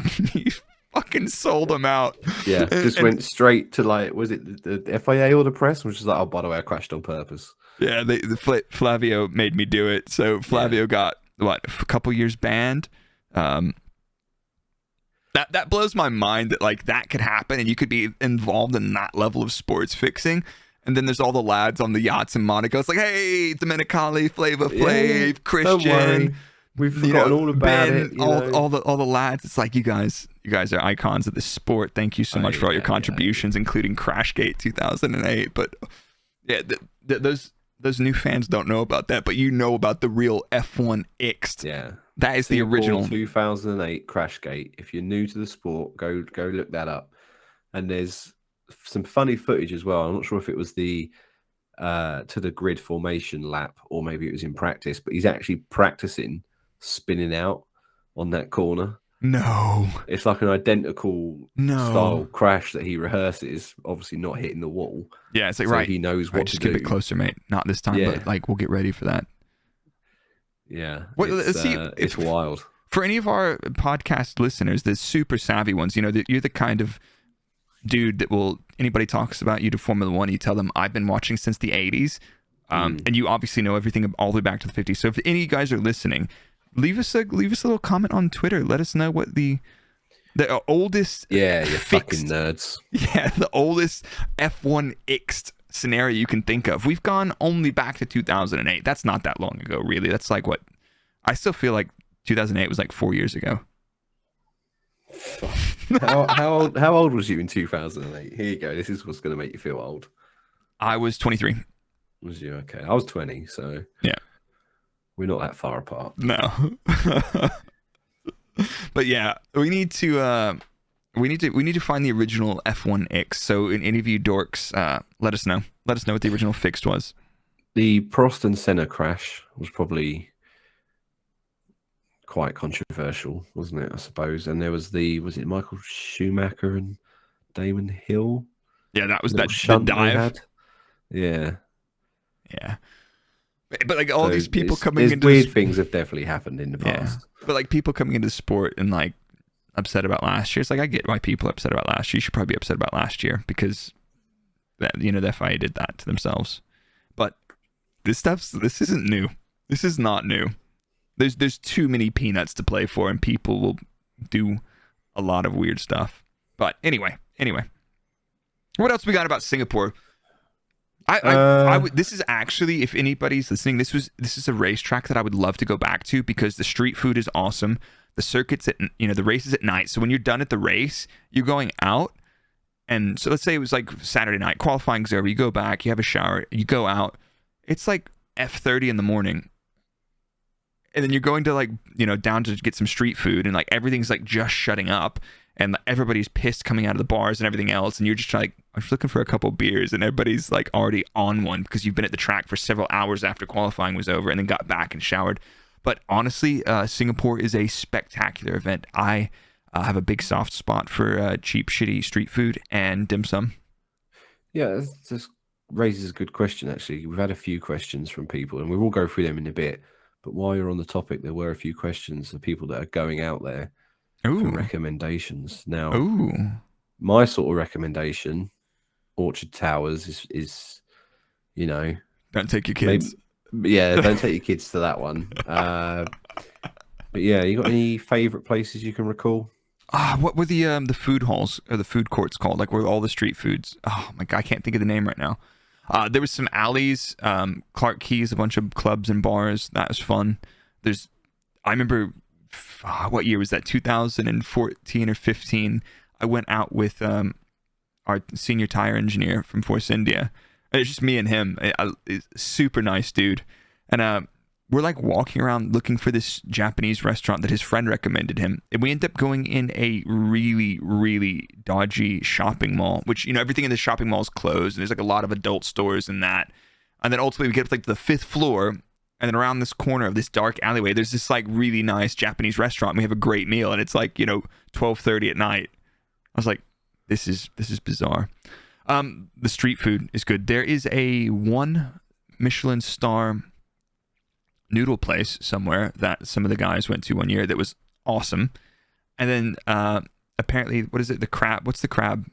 fucking sold him out. Yeah, just went straight to like, was it the FIA or the press? Which is like, oh, by the way, I crashed on purpose. Yeah, Flavio made me do it. So Flavio got a couple years banned. That blows my mind that like that could happen and you could be involved in that level of sports fixing. And then there's all the lads on the yachts in Monaco. It's like, hey, Domenicali, Flavor Flav, Christian. We've forgotten all about it. All the lads. It's like you guys are icons of the sport. Thank you so much for all your contributions, including Crashgate 2008. But yeah, those new fans don't know about that, but you know about the real F1 X. Yeah. That is the original 2008 Crashgate. If you're new to the sport, go look that up. And there's some funny footage as well. I'm not sure if it was the to the grid formation lap or maybe it was in practice, but he's actually practicing spinning out on that corner. No. It's like an identical style crash that he rehearses, obviously not hitting the wall. Yeah, it's like, so right. He knows what to just do. keep it closer, mate. Not this time, but like we'll get ready for that. Yeah. It's wild. For any of our podcast listeners, the super savvy ones, you're the kind of dude that anybody talks about you to Formula One, you tell them, I've been watching since the 80s. And you obviously know everything all the way back to the 50s. So if any of you guys are listening, leave us a little comment on Twitter. Let us know what the oldest you fucking nerds. Yeah, the oldest F1 X scenario you can think of. We've gone only back to 2008. That's not that long ago, really. That's like what I still feel like 2008 was like 4 years ago. How old was you in 2008? Here you go. This is what's going to make you feel old. I was 23. Was you? Okay. I was 20, so yeah. We're not that far apart. No. But yeah, we need to find the original F1 X. So in any of you dorks, let us know. Let us know what the original fixed was. The Prost and Senna crash was probably quite controversial, wasn't it? I suppose. And there was it Michael Schumacher and Damon Hill? Yeah, that was that shunt dive. Yeah. Yeah. But like all these people coming into weird things have definitely happened in the past. Yeah. But like people coming into sport and like upset about last year. It's like I get why people are upset about last year. You should probably be upset about last year because the FIA did that to themselves. But this isn't new. This is not new. There's too many peanuts to play for, and people will do a lot of weird stuff. But anyway, what else we got about Singapore? This is actually, if anybody's listening, this is a racetrack that I would love to go back to because the street food is awesome. The circuits the races at night. So when you're done at the race, you're going out, and so let's say it was like Saturday night, qualifying's over. You go back, you have a shower, you go out. It's like F30 in the morning, and then you're going to like down to get some street food, and like everything's like just shutting up. And everybody's pissed coming out of the bars and everything else. And you're just like, I'm just looking for a couple of beers. And everybody's like already on one because you've been at the track for several hours after qualifying was over and then got back and showered. But honestly, Singapore is a spectacular event. I have a big soft spot for cheap, shitty street food and dim sum. Yeah, this raises a good question, actually. We've had a few questions from people and we will go through them in a bit. But while you're on the topic, there were a few questions of people that are going out there. For recommendations. Now, my sort of recommendation, Orchard Towers, is don't take your kids. Don't take your kids to that one. But yeah, you got any favorite places you can recall? What were the food halls or the food courts called? Like where all the street foods? Oh my god, I can't think of the name right now. There was some alleys, Clark Keys, a bunch of clubs and bars. That was fun. I remember. What year was that? 2014 or 15. I went out with our senior tire engineer from Force India. And it's just me and him. Super nice dude. And we're like walking around looking for this Japanese restaurant that his friend recommended him. And we end up going in a really, really dodgy shopping mall, which, everything in the shopping mall is closed. And there's like a lot of adult stores and that. And then ultimately we get up like to the 5th floor. And then around this corner of this dark alleyway, there's this like really nice Japanese restaurant. And we have a great meal, and it's like 12:30 at night. I was like, this is bizarre. The street food is good. There is a 1 Michelin star noodle place somewhere that some of the guys went to one year that was awesome. And then apparently, what is it? The crab. What's the crab?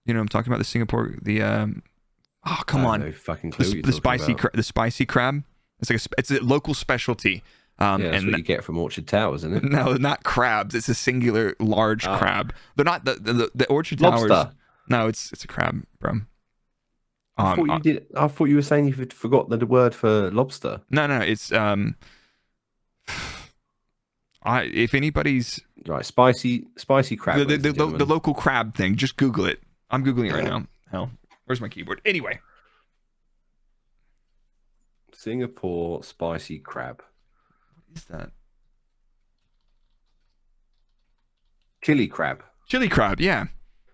I'm talking about the Singapore. The come on, no fucking clue. The spicy crab. It's a local specialty. That's what you get from Orchard Towers, isn't it? No, not crabs. It's a singular large crab. They're not the Orchard Towers. Lobster. No, it's a crab, bro. I thought you were saying you forgot the word for lobster. No, it's if anybody's right, spicy crab. The local crab thing, just Google it. I'm Googling it right now. Hell, where's my keyboard? Anyway. Singapore spicy crab. What is that? Chili crab. Chili crab, yeah.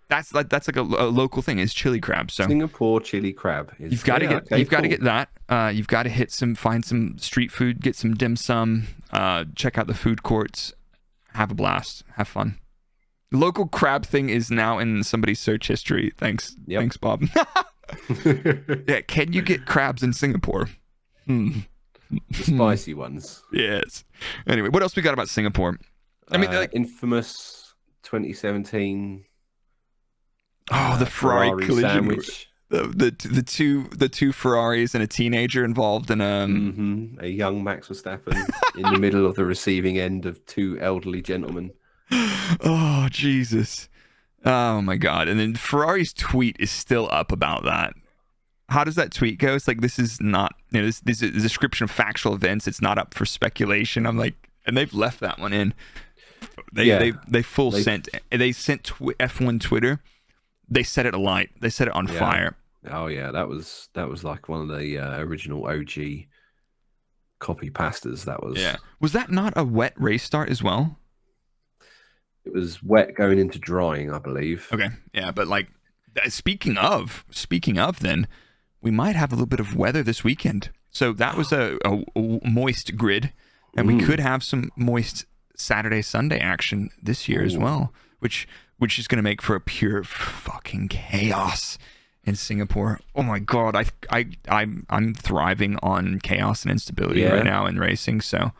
That's like a local thing. Is chili crab. So Singapore chili crab. You've got to get that. You've got to find some street food, get some dim sum, check out the food courts, have a blast, have fun. The local crab thing is now in somebody's search history. Thanks, Bob. Yeah, can you get crabs in Singapore? The spicy ones. Yes. Anyway, what else we got about Singapore? I mean, infamous 2017. Oh, the Ferrari collision sandwich. The two Ferraris and a teenager involved in a young Max Verstappen in the middle of the receiving end of 2 elderly gentlemen. Oh Jesus! Oh my God! And then Ferrari's tweet is still up about that. How does that tweet go? It's like, this is not, this is a description of factual events. It's not up for speculation. I'm like, and they've left that one in. They sent F1 Twitter. They set it alight. They set it on fire. Oh yeah, that was like one of the original OG copy pastas. That was. Yeah. Was that not a wet race start as well? It was wet going into drying, I believe. Okay. Yeah, but like, speaking of, then we might have a little bit of weather this weekend. So that was a moist grid, and we could have some moist Saturday, Sunday action this year as well, which is going to make for a pure fucking chaos in Singapore. Oh my God, I'm thriving on chaos and instability right now in racing. So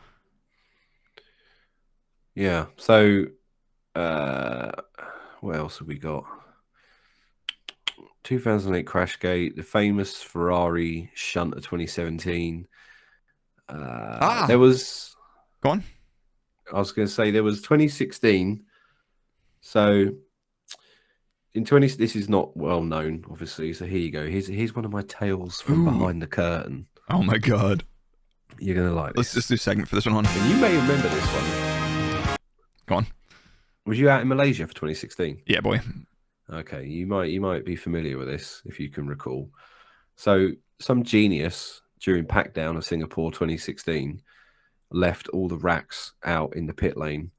yeah. So what else have we got? 2008 Crashgate, the famous Ferrari shunt of 2017. There was. Go on. I was going to say there was 2016. So in this is not well known, obviously. So here you go. Here's one of my tales from behind the curtain. Oh my God. You're going to like this. Let's just do a segment for this one. And you may remember this one. Go on. Was you out in Malaysia for 2016? Yeah, boy. Okay, you might be familiar with this if you can recall. So some genius during Packdown of Singapore 2016 left all the racks out in the pit lane,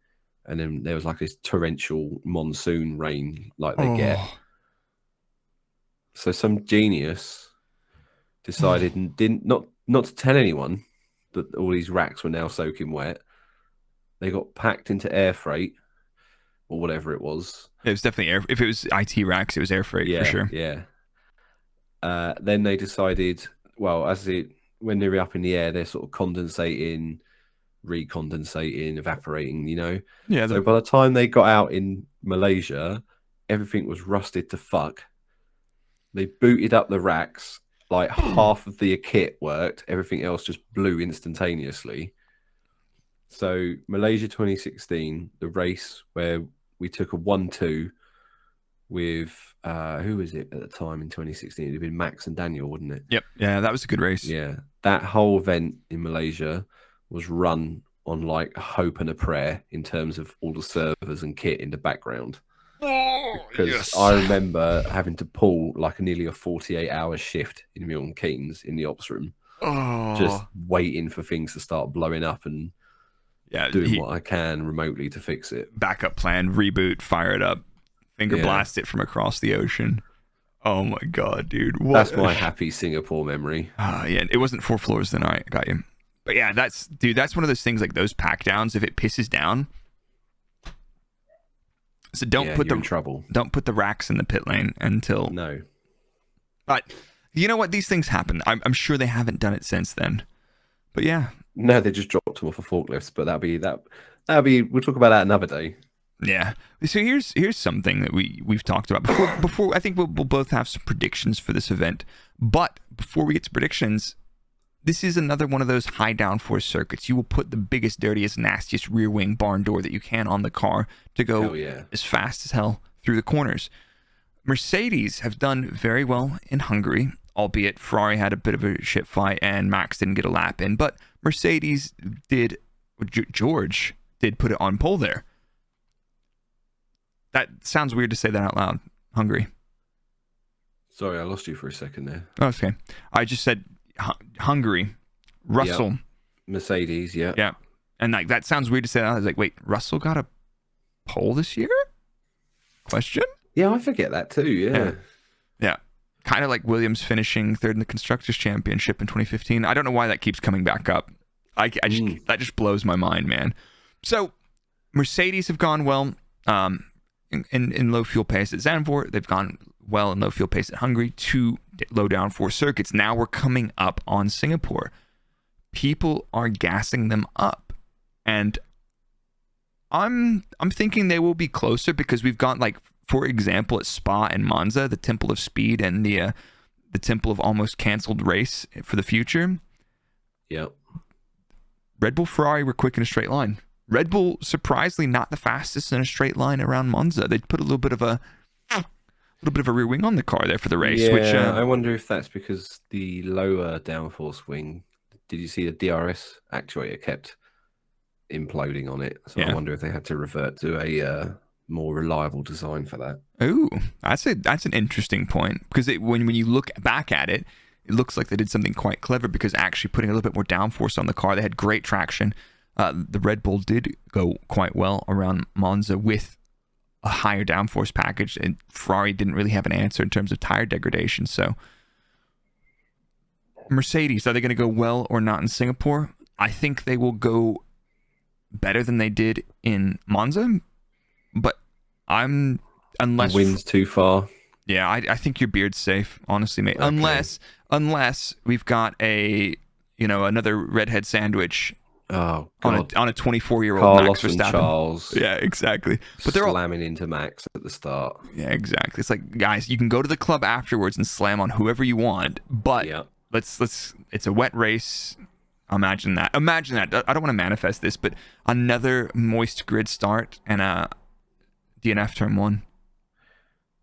and then there was like this torrential monsoon rain like they get. So some genius decided and didn't not to tell anyone that all these racks were now soaking wet. They got packed into air freight or whatever it was. It was definitely air. If it was IT racks, it was air freight for sure. Yeah. Then they decided, well, when they're up in the air, they're sort of condensating, recondensating, evaporating, Yeah. So by the time they got out in Malaysia, everything was rusted to fuck. They booted up the racks, like half of the kit worked, everything else just blew instantaneously. So Malaysia 2016, the race where we took a 1-2 with who was it at the time in 2016? It'd have been Max and Daniel, wouldn't it? Yep. Yeah, that was a good race. Yeah. That whole event in Malaysia was run on like a hope and a prayer in terms of all the servers and kit in the background. Because I remember having to pull like nearly a 48-hour shift in Milton Keynes in the ops room. Just waiting for things to start blowing up and doing what I can remotely to fix it. Backup plan, reboot, fire it up, finger blast it from across the ocean. Oh my God, dude. That's my happy Singapore memory. Yeah, it wasn't 4 floors then. All right, got you. But yeah, that's one of those things, like those pack downs, if it pisses down. So you're in trouble. Don't put the racks in the pit lane until No. But you know what? These things happen. I'm sure they haven't done it since then. But yeah. No, they just dropped them off of forklifts. But that'll be. We'll talk about that another day. Yeah. So here's something that we've talked about before. I think we'll both have some predictions for this event. But before we get to predictions, this is another one of those high downforce circuits. You will put the biggest, dirtiest, nastiest rear wing barn door that you can on the car to go as fast as hell through the corners. Mercedes have done very well in Hungary, albeit Ferrari had a bit of a shit fight and Max didn't get a lap in. But Mercedes did, George did put it on pole there. That sounds weird to say that out loud. Hungary. Sorry, I lost you for a second there. Oh, okay. I just said Hungary. Russell. Yep. Mercedes, yeah. Yeah. And like that sounds weird to say that. I was like, wait, Russell got a pole this year? Question? Yeah, I forget that too, Yeah. Kind of like Williams finishing third in the Constructors' Championship in 2015. I don't know why that keeps coming back up. That just blows my mind, man. So, Mercedes have gone well in low fuel pace at Zandvoort. They've gone well in low fuel pace at Hungary. 2 low downforce circuits. Now we're coming up on Singapore. People are gassing them up. And I'm thinking they will be closer because we've got, like, for example, at Spa and Monza, the Temple of Speed and the Temple of almost canceled race for the future. Yep. Red Bull, Ferrari were quick in a straight line. Red Bull, surprisingly, not the fastest in a straight line around Monza. They put a little bit of a rear wing on the car there for the race. Yeah, which I wonder if that's because the lower downforce wing. Did you see the DRS actuator kept imploding on it? So I wonder if they had to revert to a more reliable design for that. Ooh, that's an interesting point because when you look back at it, it looks like they did something quite clever because actually putting a little bit more downforce on the car, they had great traction. The Red Bull did go quite well around Monza with a higher downforce package, and Ferrari didn't really have an answer in terms of tire degradation. So, Mercedes, are they going to go well or not in Singapore? I think they will go better than they did in Monza, but unless the wind's too far. Yeah, I think your beard's safe, honestly, mate. Okay. Unless we've got another redhead sandwich. Oh, God. on a 24-year-old Carlos Max and Verstappen. Charles. Yeah, exactly. But they're slamming into Max at the start. Yeah, exactly. It's like, guys, you can go to the club afterwards and slam on whoever you want, but let's. It's a wet race. Imagine that. I don't want to manifest this, but another moist grid start and a DNF turn 1.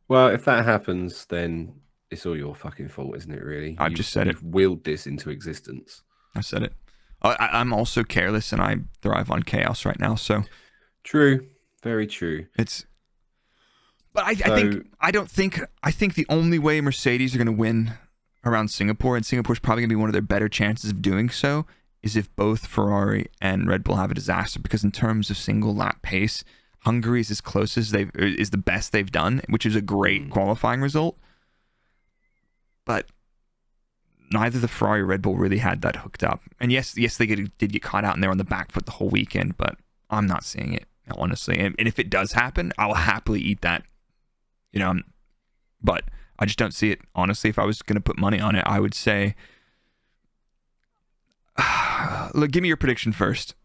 Well, if that happens, then it's all your fucking fault, isn't it? Really, I've just said it. You've willed this into existence. I said it. I'm also careless, and I thrive on chaos right now. So, true, very true. But I think the only way Mercedes are going to win around Singapore, and Singapore's probably going to be one of their better chances of doing so, is if both Ferrari and Red Bull have a disaster. Because in terms of single lap pace, Hungary is as close as is the best they've done, which is a great qualifying result. But neither the Ferrari or Red Bull really had that hooked up. And yes, they did get caught out and they're on the back foot the whole weekend, but I'm not seeing it, honestly. And if it does happen, I'll happily eat that. But I just don't see it. Honestly, if I was going to put money on it, I would say, look, give me your prediction first.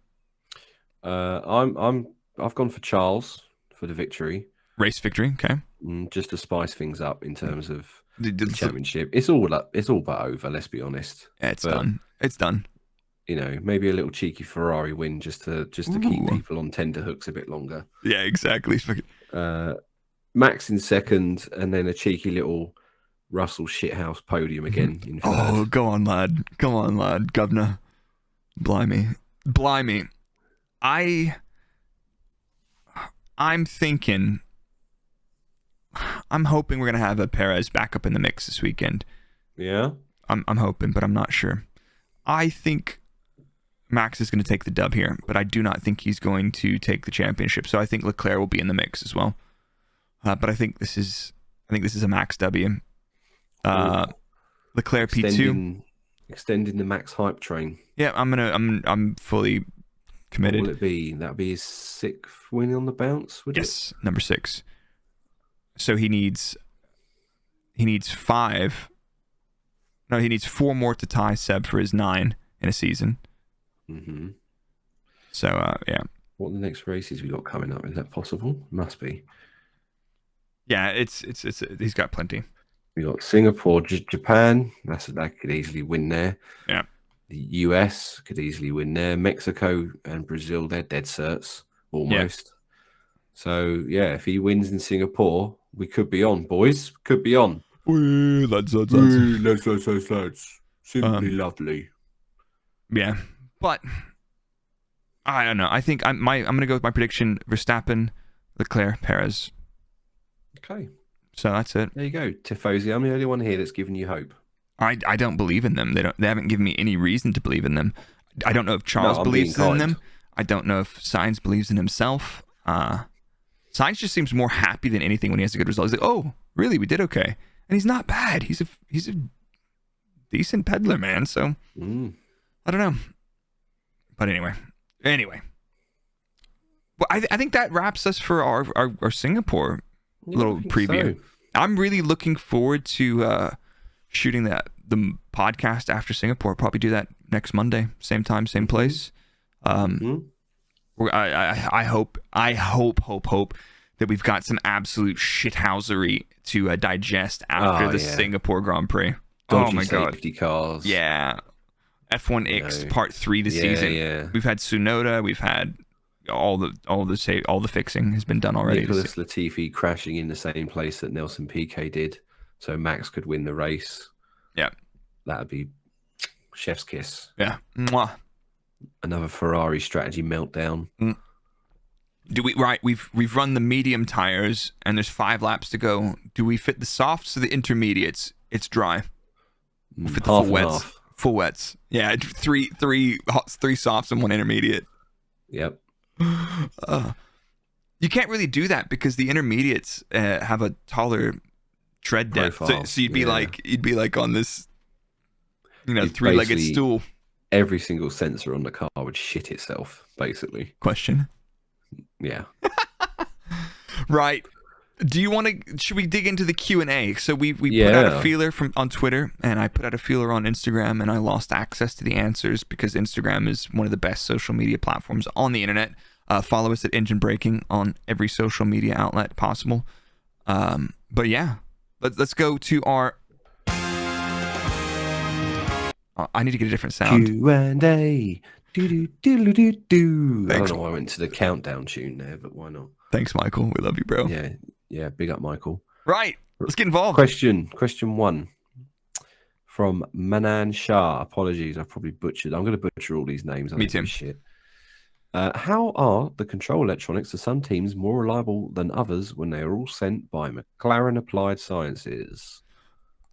I've gone for Charles for the victory. Race victory, okay. Just to spice things up in terms of the championship. It's all but over, let's be honest. Yeah, it's done. Maybe a little cheeky Ferrari win just to keep people on tenterhooks a bit longer. Yeah, exactly. Max in second, and then a cheeky little Russell shithouse podium again in third. Oh, go on, lad, governor. Blimey. I'm hoping we're gonna have a Perez back up in the mix this weekend. Yeah, I'm hoping, but I'm not sure. I think Max is going to take the dub here, but I do not think he's going to take the championship. So I think Leclerc will be in the mix as well. But I think this is a Max W. Leclerc P2. Extending the Max hype train. Yeah, I'm fully committed. What will it be? That'll be his 6th win on the bounce, would it? Yes, number 6. So he needs 5. No, he needs 4 more to tie Seb for his 9 in a season. Mm-hmm. So yeah. What are the next races we got coming up? Is that possible? Must be. Yeah, it's he's got plenty. We got Singapore, Japan. That could easily win there. Yeah. The US could easily win there. Mexico and Brazil, they're dead certs almost. Yeah. So yeah, if he wins in Singapore, we could be on, boys. Could be on. Lads. Simply lovely. Yeah, but I don't know. I think I'm gonna go with my prediction: Verstappen, Leclerc, Perez. Okay. So that's it. There you go, Tifosi. I'm the only one here that's giving you hope. I don't believe in them. They haven't given me any reason to believe in them. I don't know if Charles believes in them. I don't know if Sainz believes in himself. Sainz just seems more happy than anything when he has a good result. He's like, oh, really? We did okay. And he's not bad. He's a decent peddler, man. So I don't know. But anyway. Well, I think that wraps us for our Singapore little preview. So. I'm really looking forward to shooting the podcast after Singapore. Probably do that next Monday, same time, same place. I hope that we've got some absolute shithousery to digest after the Singapore Grand Prix. Dodgy oh my god, safety cars. Yeah, F1X Part 3 this season. Yeah. We've had Tsunoda. We've had all the fixing has been done already. Nicholas Latifi crashing in the same place that Nelson Piquet did, so Max could win the race. Yeah, that'd be chef's kiss. Yeah. Mwah. Another Ferrari strategy meltdown. We've run the medium tires and there's 5 laps to go. Do we fit the softs or the intermediates? It's dry. We'll fit the full wets. Half. Full wets. Yeah, three softs and 1 intermediate. Yep. You can't really do that because the intermediates have a taller tread depth. So you'd be like on this, 3-legged stool. Every single sensor on the car would shit itself, basically. Question. Yeah. Right. Should we dig into the Q&A? So we put out a feeler on Twitter, and I put out a feeler on Instagram, and I lost access to the answers because Instagram is one of the best social media platforms on the internet. Follow us at Engine Braking on every social media outlet possible. But yeah, let's go to our... I need to get a different sound. Q&A. Do-do-do-do-do. I don't know why I went to the countdown tune there, but why not? Thanks, Michael. We love you, bro. Yeah. Big up, Michael. Right. Let's get involved. Question 1 from Manan Shah. Apologies, I probably butchered. I'm going to butcher all these names. Me too. Shit. How are the control electronics of some teams more reliable than others when they are all sent by McLaren Applied Sciences?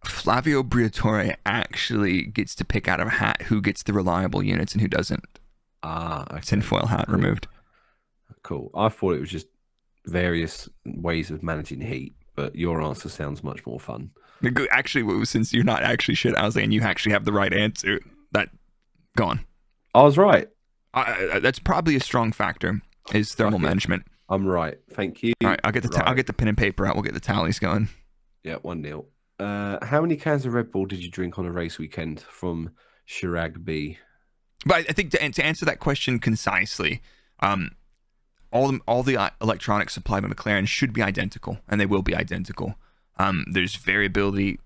Flavio Briatore actually gets to pick out of a hat who gets the reliable units and who doesn't. Okay. Tinfoil hat removed. Cool. I thought it was just various ways of managing heat, but your answer sounds much more fun. Actually, since you're not actually shit, I was saying you actually have the right answer. Go on. I was right. That's probably a strong factor, is thermal management. I'm right. Thank you. All right, I'll get the pen and paper out. We'll get the tallies going. Yeah, 1-0. How many cans of Red Bull did you drink on a race weekend? From Chirag B. But I think to answer that question concisely, all the electronics supplied by McLaren should be identical, and they will be identical. There's variability.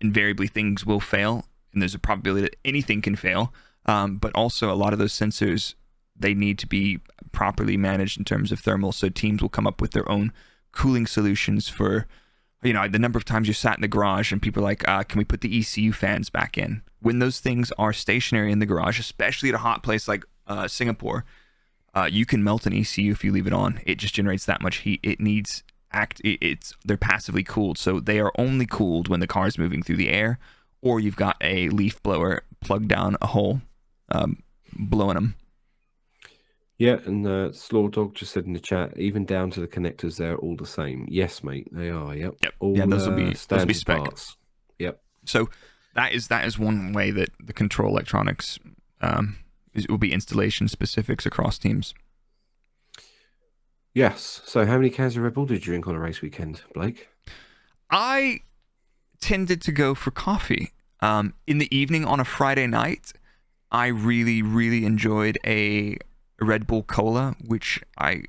Invariably, things will fail, and there's a probability that anything can fail. But also, a lot of those sensors, they need to be properly managed in terms of thermal, so teams will come up with their own cooling solutions for... the number of times you sat in the garage and people are like, can we put the ECU fans back in? When those things are stationary in the garage, especially at a hot place like Singapore, you can melt an ECU if you leave it on. It just generates that much heat. They're passively cooled. So they are only cooled when the car is moving through the air, or you've got a leaf blower plugged down a hole, blowing them. Yeah, and Slaw Dog just said in the chat, even down to the connectors, they're all the same. Yes, mate, they are. Yep. Those will be spec. Parts. Yep. So that is one way that the control electronics will be installation specifics across teams. Yes. So how many cans of Red Bull did you drink on a race weekend, Blake? I tended to go for coffee. In the evening on a Friday night, I really, really enjoyed a Red Bull Cola, which I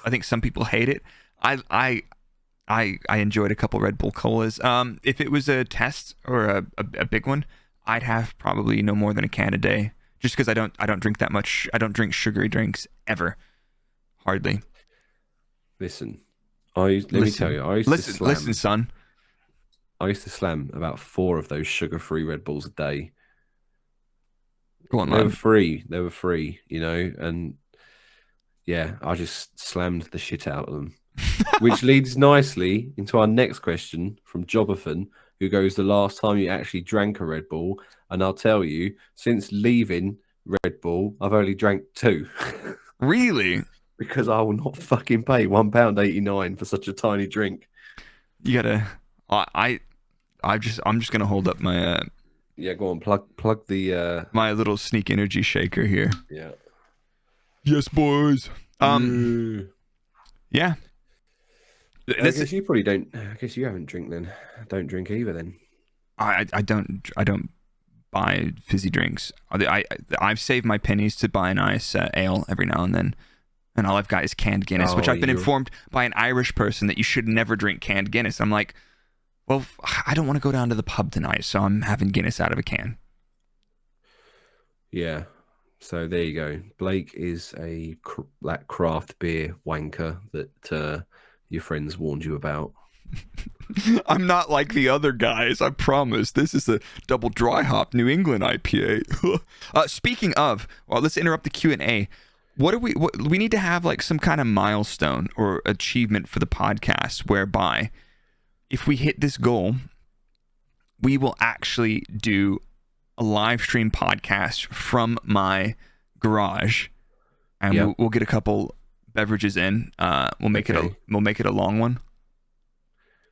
think some people hate it. I enjoyed a couple Red Bull Colas. If it was a test or a big one, I'd have probably no more than a can a day, just because I don't drink that much. I don't drink sugary drinks ever, hardly. Listen, let me tell you, I used to slam. Listen, son. I used to slam about 4 of those sugar-free Red Bulls a day. Go on, They man. were free, you know, and yeah, I just slammed the shit out of them. Which leads nicely into our next question from Jobbathan, who goes, the last time you actually drank a Red Bull? And I'll tell you, since leaving Red Bull, I've only drank 2. Really? Because I will not fucking pay £1.89 for such a tiny drink. You gotta. I'm just gonna hold up my Yeah, go on, plug the my little Sneak energy shaker here. Yeah. Yes, boys. Yeah. I guess you probably don't. I guess you haven't drink then. Don't drink either then. I don't buy fizzy drinks. I've saved my pennies to buy a nice ale every now and then, and all I've got is canned Guinness, which I've been informed by an Irish person that you should never drink canned Guinness. I'm like, well, I don't want to go down to the pub tonight, so I'm having Guinness out of a can. Yeah. So there you go. Blake is that craft beer wanker that your friends warned you about. I'm not like the other guys, I promise. This is a double dry hop New England IPA. Speaking of, well, let's interrupt the Q&A. What we need to have like some kind of milestone or achievement for the podcast whereby if we hit this goal, we will actually do a live stream podcast from my garage, and we'll get a couple beverages in. We'll make it a long one,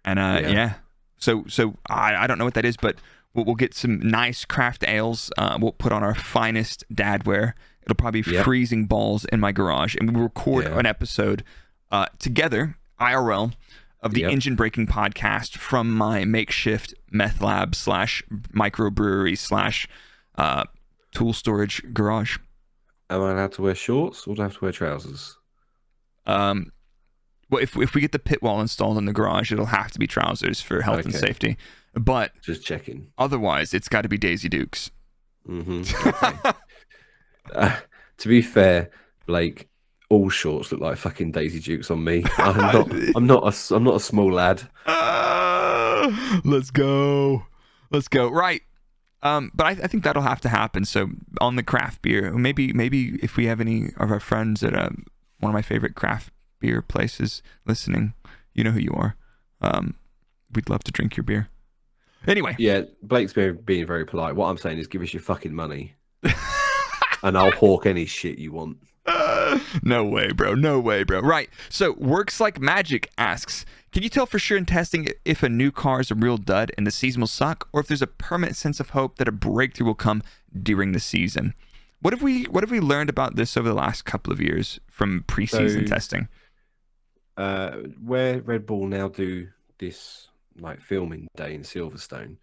and yeah. So I don't know what that is, but we'll get some nice craft ales. We'll put on our finest dadwear. It'll probably be freezing balls in my garage, and we'll record an episode together, IRL, of the Engine Braking Podcast from my makeshift meth lab / microbrewery / tool storage garage. Am I allowed to wear shorts or do I have to wear trousers? Well, if we get the pit wall installed in the garage, it'll have to be trousers for health and safety. But just checking. Otherwise, it's got to be Daisy Dukes. Mm-hmm. Okay. To be fair, Blake, all shorts look like fucking Daisy Dukes on me. I'm not a small lad. Let's go. Right. But I think that'll have to happen. So on the craft beer, maybe if we have any of our friends at one of my favorite craft beer places listening, you know who you are. We'd love to drink your beer. Anyway. Yeah, Blake's being very polite. What I'm saying is give us your fucking money. And I'll hawk any shit you want. No way, bro. Right. So Works Like Magic asks, can you tell for sure in testing if a new car is a real dud and the season will suck, or if there's a permanent sense of hope that a breakthrough will come during the season? What have we learned about this over the last couple of years from preseason testing? Where Red Bull now do this like filming day in Silverstone,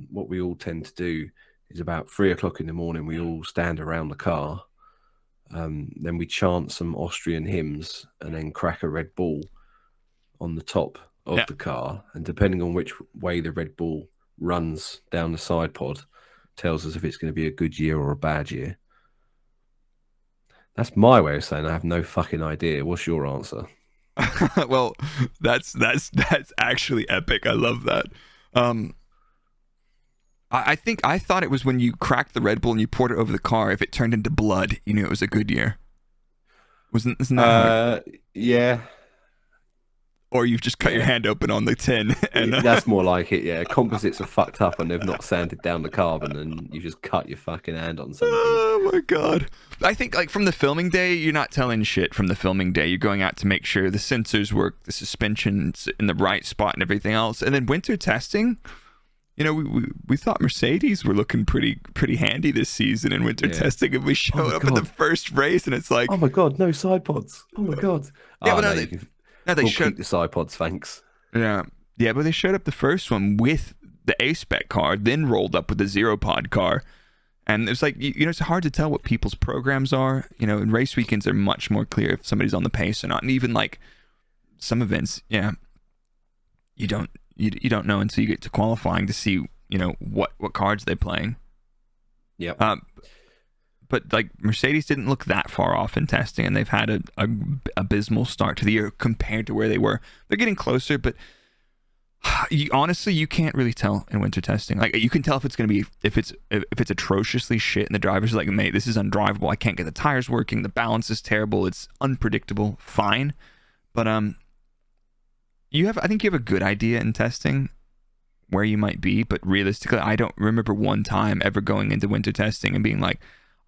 what we all tend to do is about 3 o'clock in the morning, we all stand around the car. Then we chant some Austrian hymns and then crack a Red Bull on the top of the car. And depending on which way the Red Bull runs down the side pod, tells us if it's going to be a good year or a bad year. That's my way of saying I have no fucking idea. What's your answer? Well, that's actually epic. I love that. I thought it was when you cracked the Red Bull and you poured it over the car. If it turned into blood, you knew it was a good year. Isn't that? Yeah. Or you've just cut your hand open on the tin. And that's more like it. Yeah, composites are fucked up and they've not sanded down the carbon, and you just cut your fucking hand on something. Oh my god! I think like from the filming day, you're not telling shit. From the filming day, you're going out to make sure the sensors work, the suspension's in the right spot, and everything else. And then winter testing. we thought Mercedes were looking pretty handy this season in winter testing, and we showed up in the first race, and it's like, oh my god, no side pods. Oh my god. Yeah, oh, but they we'll showed keep the side pods, thanks. Yeah, but they showed up the first one with the A-Spec car, then rolled up with the Zero Pod car, and it's like it's hard to tell what people's programs are. And race weekends are much more clear if somebody's on the pace or not, and even like some events, you don't know until you get to qualifying to see what cards they're playing. Yep. But like Mercedes didn't look that far off in testing, and they've had a abysmal start to the year compared to where they were. They're getting closer, but honestly, you can't really tell in winter testing. Like, you can tell if it's going to be if it's atrociously shit, and the drivers are like, mate, this is undrivable. I can't get the tires working. The balance is terrible. It's unpredictable. Fine, but I think you have a good idea in testing where you might be, but realistically, I don't remember one time ever going into winter testing and being like,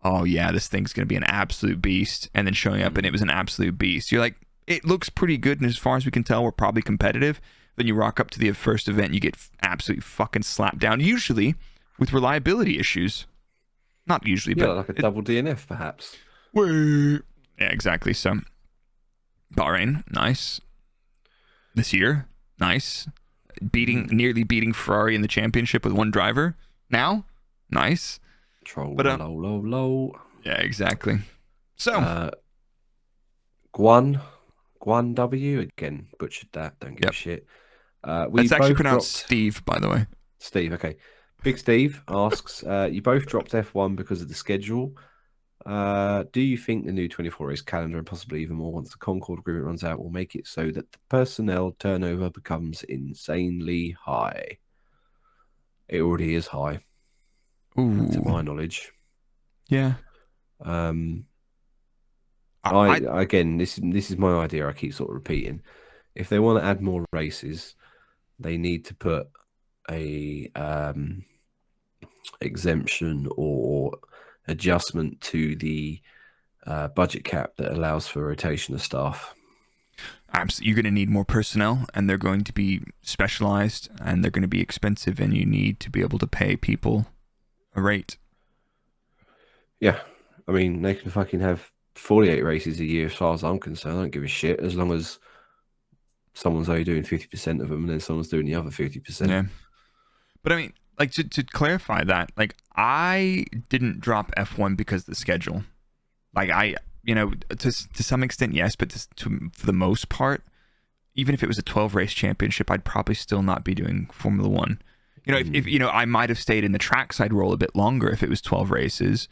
oh yeah, this thing's going to be an absolute beast, and then showing up and it was an absolute beast. You're like, it looks pretty good, and as far as we can tell, we're probably competitive. Then you rock up to the first event, and you get absolutely fucking slapped down, usually with reliability issues. Not usually, but like a double DNF perhaps. Yeah, exactly. So Bahrain, nice. This year, nice. Nearly beating Ferrari in the championship with one driver. Now, nice. Low. Yeah, exactly. So, Guan W, again, butchered that. Don't give a shit. That's actually pronounced Steve, by the way. Steve, okay. Big Steve asks, you both dropped F1 because of the schedule. Do you think the new 24 race calendar, and possibly even more once the Concord agreement runs out, will make it so that the personnel turnover becomes insanely high? It already is high. Ooh. To my knowledge. Yeah. Again, this is my idea. I keep sort of repeating. If they want to add more races, they need to put a exemption or adjustment to the budget cap that allows for rotation of staff. Absolutely. You're going to need more personnel, and they're going to be specialized, and they're going to be expensive, and you need to be able to pay people a rate. Yeah. I mean, they can fucking have 48 races a year as far as I'm concerned. I don't give a shit as long as someone's only doing 50% of them and then someone's doing the other 50%. Yeah. But I mean, like, to clarify that, like, I didn't drop F1 because of the schedule. Like, to some extent, yes, but for the most part, even if it was a 12 race championship, I'd probably still not be doing Formula One. If I might have stayed in the trackside role a bit longer if it was 12 races.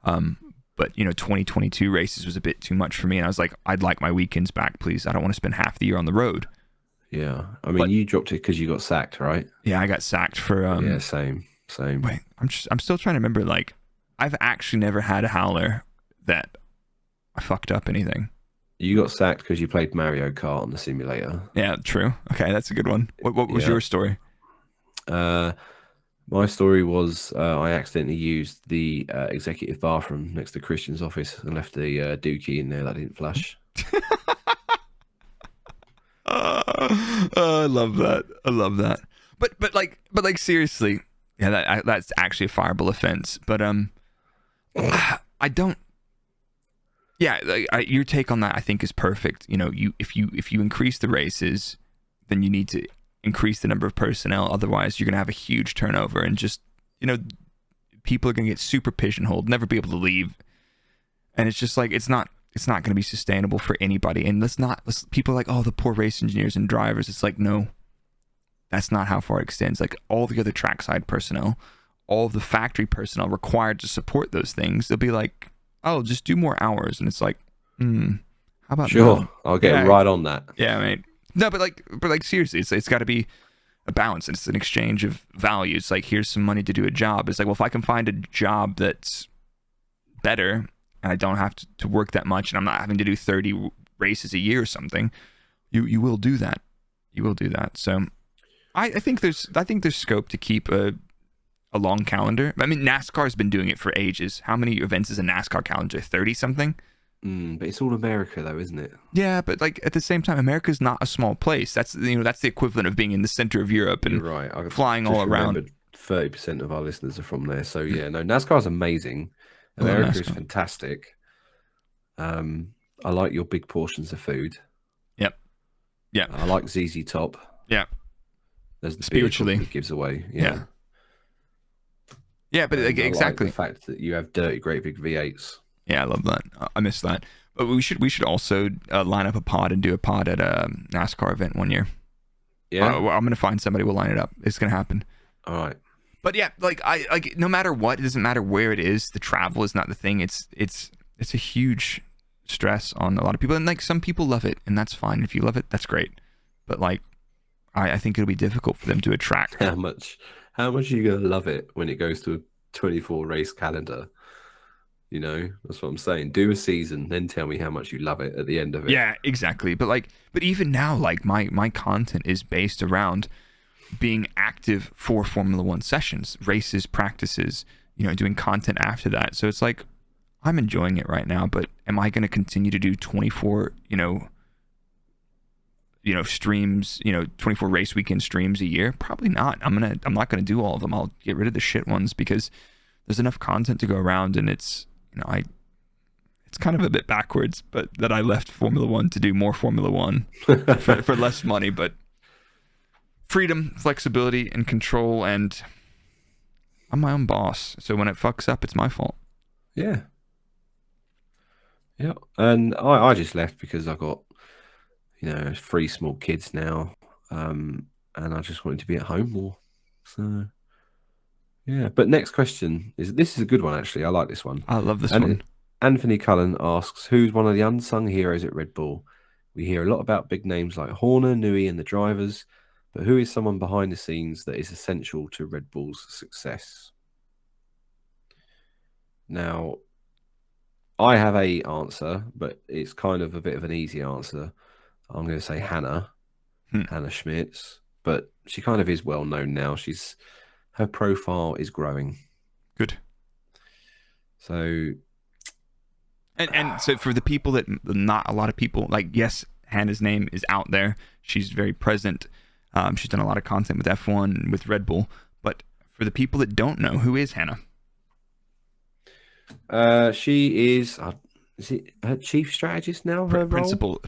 But 2022 races was a bit too much for me, and I was like, I'd like my weekends back, please. I don't want to spend half the year on the road. Yeah, I mean, you dropped it because you got sacked, right? Yeah, I got sacked for. Yeah, same. Wait, I'm still trying to remember. Like, I've actually never had a howler that I fucked up anything. You got sacked because you played Mario Kart on the simulator. Yeah, true. Okay, that's a good one. What was your story? My story was I accidentally used the executive bathroom next to Christian's office and left the dookie in there that didn't flush. I love that. But like seriously, yeah, that's actually a fireable offense. But I don't. Yeah, your take on that I think is perfect. If you increase the races, then you need to increase the number of personnel. Otherwise, you're gonna have a huge turnover, and just people are gonna get super pigeonholed, never be able to leave, and it's just like it's not gonna be sustainable for anybody. And people are like, oh, the poor race engineers and drivers. It's like, no, that's not how far it extends. Like, all the other trackside personnel, all of the factory personnel required to support those things, they'll be like, oh, just do more hours, and it's like, how about sure, no? I'll get right on that. Yeah, mate. No, but like seriously, it's got to be a balance. It's an exchange of value. It's like, here's some money to do a job. It's like, well, if I can find a job that's better and I don't have to work that much, and I'm not having to do 30 races a year or something, you will do that. You will do that. So I think there's scope to keep a long calendar. I mean, NASCAR's been doing it for ages. How many events is a NASCAR calendar? 30 something? But it's all America, though, isn't it? Yeah, but like at the same time, America's not a small place. That's the equivalent of being in the center of Europe and right. flying all around. 30% of our listeners are from there. So yeah, no, NASCAR is amazing. I love America is NASCAR. fantastic. I like your big portions of food. Yep. Yeah. I like ZZ Top. Yeah. There's the Spiritually. it gives away. Yeah. Yeah, but like, I exactly. like the fact that you have dirty, great big V8s. Yeah, I love that. I miss that. But we should also line up a pod and do a pod at a NASCAR event one year. Yeah. I'm gonna find somebody. We'll line it up. It's gonna happen. All right. But yeah, like no matter what, it doesn't matter where it is. The travel is not the thing. It's a huge stress on a lot of people, and like some people love it, and that's fine. If you love it, that's great. But like, I think it'll be difficult for them to attract. How much are you gonna love it when it goes to a 24 race calendar? You know, that's what I'm saying. Do a season, then tell me how much you love it at the end of it. Yeah, exactly. But even now, like my content is based around being active for Formula One sessions, races, practices, doing content after that. So it's like, I'm enjoying it right now, but am I going to continue to do 24, streams, 24 race weekend streams a year? Probably not. I'm not going to do all of them. I'll get rid of the shit ones because there's enough content to go around, and it's, it's kind of a bit backwards, but that I left Formula One to do more Formula One for less money, but freedom, flexibility, and control, and I'm my own boss. So when it fucks up, it's my fault. Yeah. Yeah. And I just left because I got, 3 small kids now. And I just wanted to be at home more. So yeah. But next question this is a good one, actually. I like this one. I love this one. Anthony Cullen asks, who's one of the unsung heroes at Red Bull? We hear a lot about big names like Horner, Newey, and the drivers, but who is someone behind the scenes that is essential to Red Bull's success? Now, I have a answer, but it's kind of a bit of an easy answer. I'm going to say Hannah Schmitz, but she kind of is well known now. Her profile is growing. Good. So, and so for the people that not a lot of people like, yes, Hannah's name is out there. She's very present. She's done a lot of content with F1 with Red Bull. But for the people that don't know, who is Hannah? She is it her chief strategist now? Her principal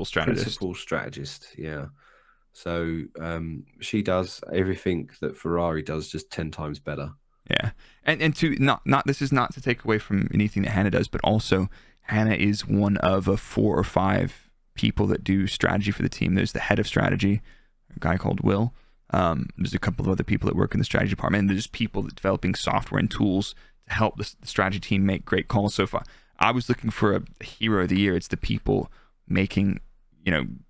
strategist. Principal strategist, yeah. So she does everything that Ferrari does, just 10 times better. Yeah, and to not this is not to take away from anything that Hannah does, but also Hannah is one of 4 or 5 people that do strategy for the team. There's the head of strategy, a guy called Will. There's a couple of other people that work in the strategy department, and there's people that developing software and tools to help the strategy team make great calls. So if I was looking for a hero of the year, it's the people making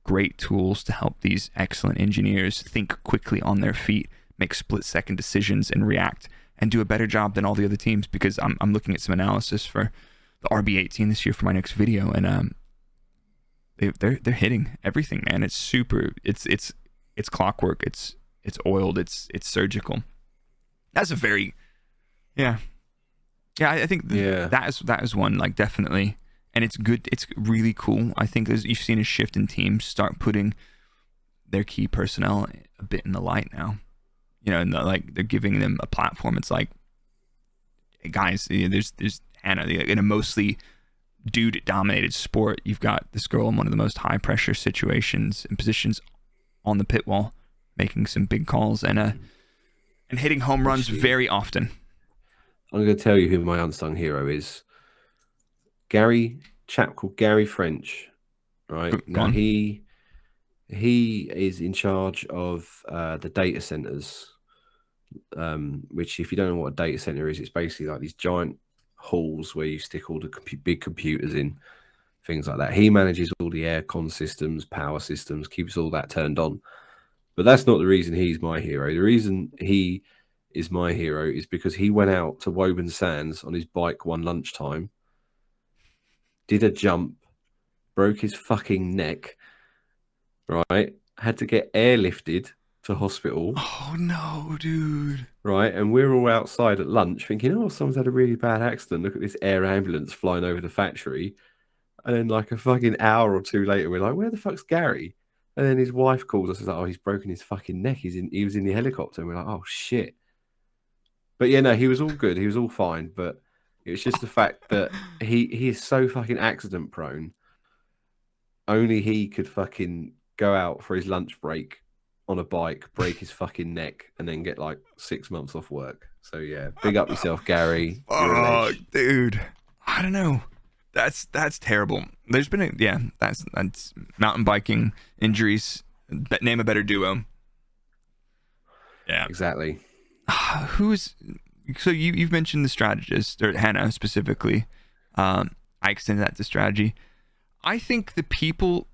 great tools to help these excellent engineers think quickly on their feet, make split-second decisions, and react, and do a better job than all the other teams. Because I'm looking at some analysis for the RB18 this year for my next video, and they're hitting everything, man. It's super. It's clockwork. It's oiled. It's surgical. That's a very yeah. I think that is one, like, definitely. And it's good. It's really cool. I think you've seen a shift in teams start putting their key personnel a bit in the light now. And they're giving them a platform. It's like, hey guys, there's Hannah in a mostly dude-dominated sport. You've got this girl in one of the most high-pressure situations and positions on the pit wall, making some big calls and hitting home runs very often. I'm going to tell you who my unsung hero is. Chap called Gary French, right? Now he is in charge of the data centers, which, if you don't know what a data center is, it's basically like these giant halls where you stick all the big computers in, things like that. He manages all the aircon systems, power systems, keeps all that turned on. But that's not the reason he's my hero. The reason he is my hero is because he went out to Woburn Sands on his bike one lunchtime, did a jump, broke his fucking neck, right? Had to get airlifted to hospital. Oh no, dude. Right, and we're all outside at lunch thinking, oh, someone's had a really bad accident. Look at this air ambulance flying over the factory. And then like a fucking hour or 2 later, we're like, where the fuck's Gary? And then his wife calls us and is like, oh, he's broken his fucking neck. He was in the helicopter. And we're like, oh shit. But yeah, no, he was all good. He was all fine. But it was just the fact that he is so fucking accident prone. Only he could fucking go out for his lunch break on a bike, break his fucking neck, and then get like 6 months off work. So yeah, big up yourself, Gary. You're a Oh, ledge. dude, I don't know. That's terrible. There's been that's mountain biking injuries. Name a better duo. Yeah, Exactly. So you've mentioned the strategist, or Hannah specifically. I extended that to strategy. I think the people.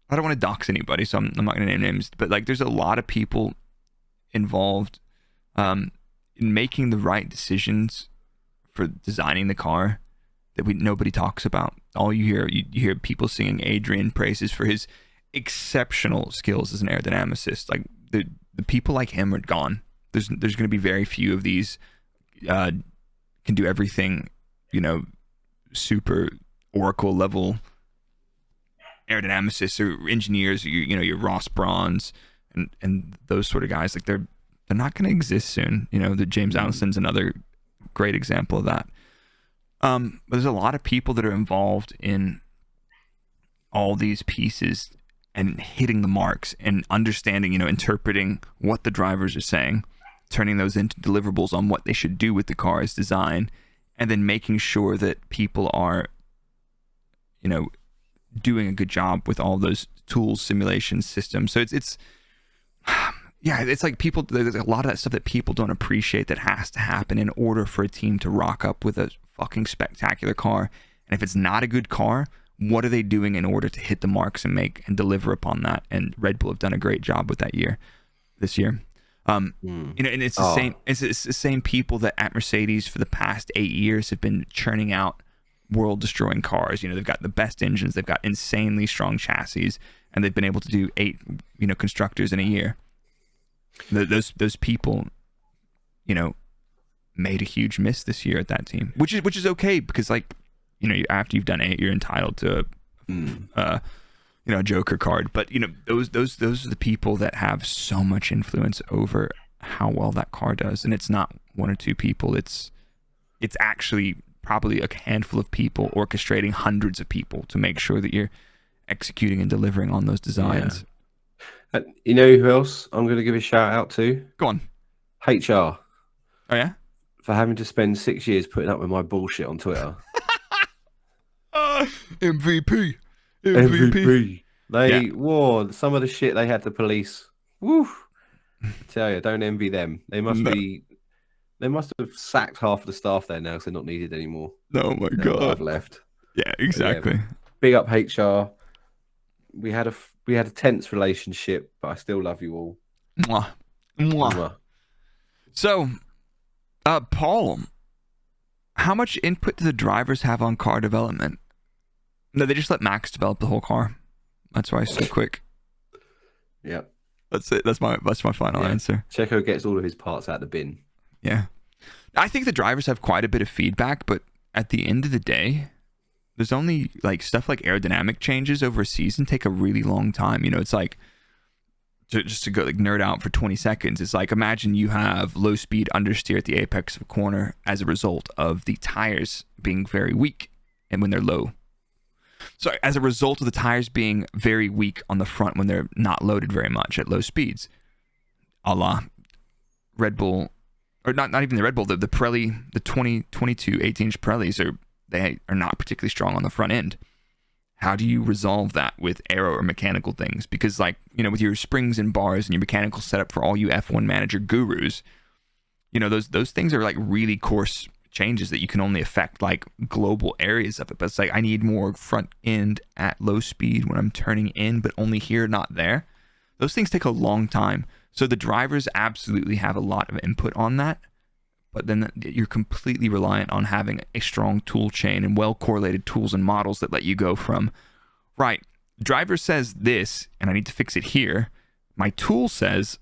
I don't want to dox anybody, so I'm not going to name names. But like, there's a lot of people involved in making the right decisions for designing the car that nobody talks about. All you hear people singing Adrian praises for his exceptional skills as an aerodynamicist. Like the people like him are gone. There's going to be very few of these can do everything, super Oracle level aerodynamicists or engineers. Your Ross Brauns and those sort of guys. Like they're not going to exist soon. The James Allison's another great example of that. But there's a lot of people that are involved in all these pieces and hitting the marks and understanding, interpreting what the drivers are saying, turning those into deliverables on what they should do with the car's design, and then making sure that people are, doing a good job with all those tools, simulations, systems. So it's like people, there's a lot of that stuff that people don't appreciate that has to happen in order for a team to rock up with a fucking spectacular car. And if it's not a good car, what are they doing in order to hit the marks and make and deliver upon that? And Red Bull have done a great job with that this year. And it's the same. It's the same people that at Mercedes for the past 8 years have been churning out world-destroying cars. They've got the best engines, they've got insanely strong chassis, and they've been able to do 8, constructors in a year. Those people, made a huge miss this year at that team, which is okay because after you've done 8, you're entitled to a Joker card. But those are the people that have so much influence over how well that car does, and it's not 1 or 2 people. It's actually probably a handful of people orchestrating hundreds of people to make sure that you're executing and delivering on those designs. Yeah. You know who else I'm going to give a shout out to? Go on. HR. Oh yeah. For having to spend 6 years putting up with my bullshit on Twitter. MVP. They wore some of the shit they had to police. Woo! I tell you, don't envy them. They must have sacked half of the staff there now because they're not needed anymore. Oh my god! I've left. Yeah, exactly. Yeah, big up HR. We had a tense relationship, but I still love you all. Mwah. Mwah. So, Paul, how much input do the drivers have on car development? No, they just let Max develop the whole car. That's why it's so quick. Yep. That's it. That's my final answer. Checo gets all of his parts out the bin. Yeah. I think the drivers have quite a bit of feedback, but at the end of the day, there's only stuff like aerodynamic changes over a season take a really long time. It's like, just to go nerd out for 20 seconds, it's like, imagine you have low speed understeer at the apex of a corner as a result of the tires being very weak and when they're low. So as a result of the tires being very weak on the front when they're not loaded very much at low speeds, a la Red Bull, or not even the Red Bull, the Pirelli, the 2022 18-inch Pirellis they are not particularly strong on the front end. How do you resolve that with aero or mechanical things? Because with your springs and bars and your mechanical setup for all you F1 manager gurus, those things are really coarse changes that you can only affect global areas of it. But it's I need more front end at low speed when I'm turning in, but only here, not there. Those things take a long time. So the drivers absolutely have a lot of input on that, but then you're completely reliant on having a strong tool chain and well correlated tools and models that let you go from, right, driver says this and I need to fix it here. My tool says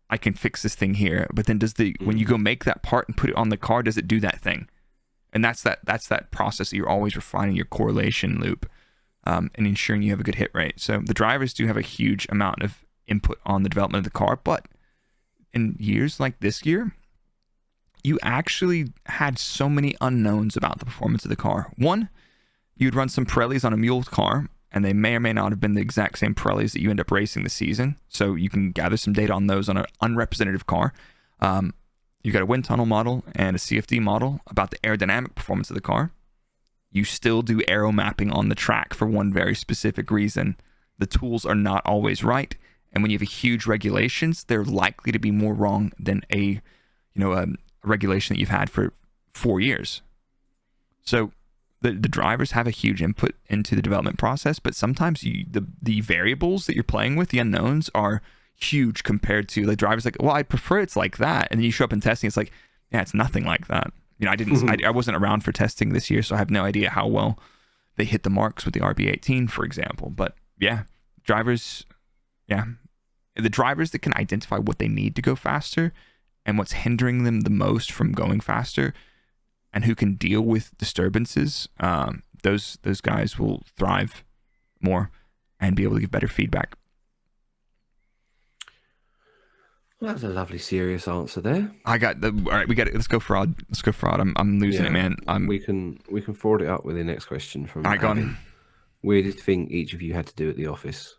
I can fix this thing here, but then when you go make that part and put it on the car, does it do that thing? And that's that process that you're always refining your correlation loop and ensuring you have a good hit rate. So the drivers do have a huge amount of input on the development of the car, but in years like this year, you actually had so many unknowns about the performance of the car. One, you'd run some Pirellis on a mule car, and they may or may not have been the exact same Pirellis that you end up racing this season. So you can gather some data on those on an unrepresentative car. You got a wind tunnel model and a CFD model about the aerodynamic performance of the car. You still do aero mapping on the track for one very specific reason. The tools are not always right. And when you have huge regulations, they're likely to be more wrong than a regulation that you've had for 4 years. So the drivers have a huge input into the development process, but sometimes the variables that you're playing with, the unknowns, are huge compared to the drivers. Like, well, I prefer it's like that, and then you show up in testing, it's like, yeah, it's nothing like that. I wasn't around for testing this year, so I have no idea how well they hit the marks with the RB18, for example. But yeah, drivers, the drivers that can identify what they need to go faster and what's hindering them the most from going faster, and who can deal with disturbances, those guys will thrive more and be able to give better feedback. Well, that was a lovely, serious answer there. All right, let's go fraud. I'm losing it, man. We can forward it up with the next question from. All right, go on. Weirdest thing each of you had to do at the office.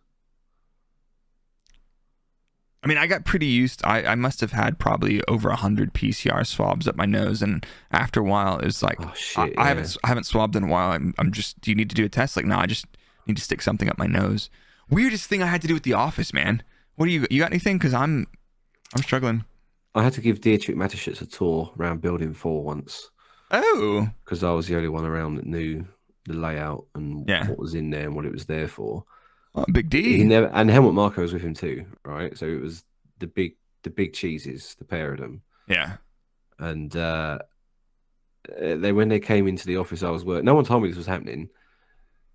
I mean, I got pretty used. I must have had probably over 100 PCR swabs up my nose, and after a while, it's like, oh, shit, I haven't swabbed in a while. I'm just. Do you need to do a test? Like, no, I just need to stick something up my nose. Weirdest thing I had to do at the office, man. What do you got? Anything? Because I'm struggling. I had to give Dietrich Mateschitz a tour around Building 4 once. Oh, because I was the only one around that knew the layout and what was in there and what it was there for. Oh, Big D. And Helmut Marko was with him too, right? So it was the big cheeses, the pair of them. Yeah. And when they came into the office I was working, no one told me this was happening.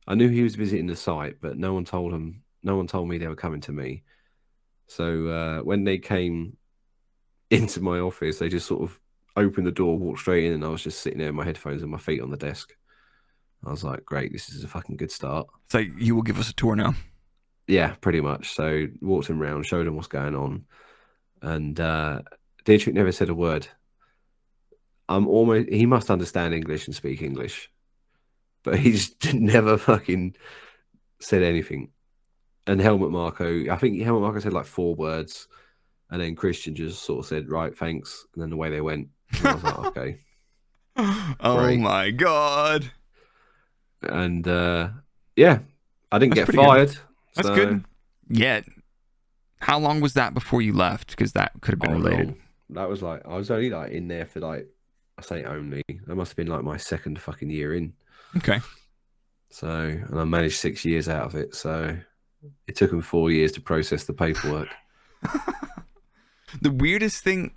I knew he was visiting the site, but no one told me they were coming to me. So when they came into my office, they just sort of opened the door, walked straight in, and I was just sitting there with my headphones and my feet on the desk. I was like, great, this is a fucking good start. So you will give us a tour now? Yeah, pretty much. So walked him around, showed him what's going on. And Dietrich never said a word. He must understand English and speak English. But he just never fucking said anything. And Helmut Marko, I think Helmut Marko said like 4 words. And then Christian just sort of said, right, thanks. And then away they went. And I was like, okay. Oh, great. My God. And I didn't get fired. Good. That's good. Yeah. How long was that before you left? Because that could have been related. That was like, I was only like in there for like, I say only, that must have been like my second fucking year in. Okay. So, and I managed 6 years out of it. So it took them 4 years to process the paperwork. The weirdest thing,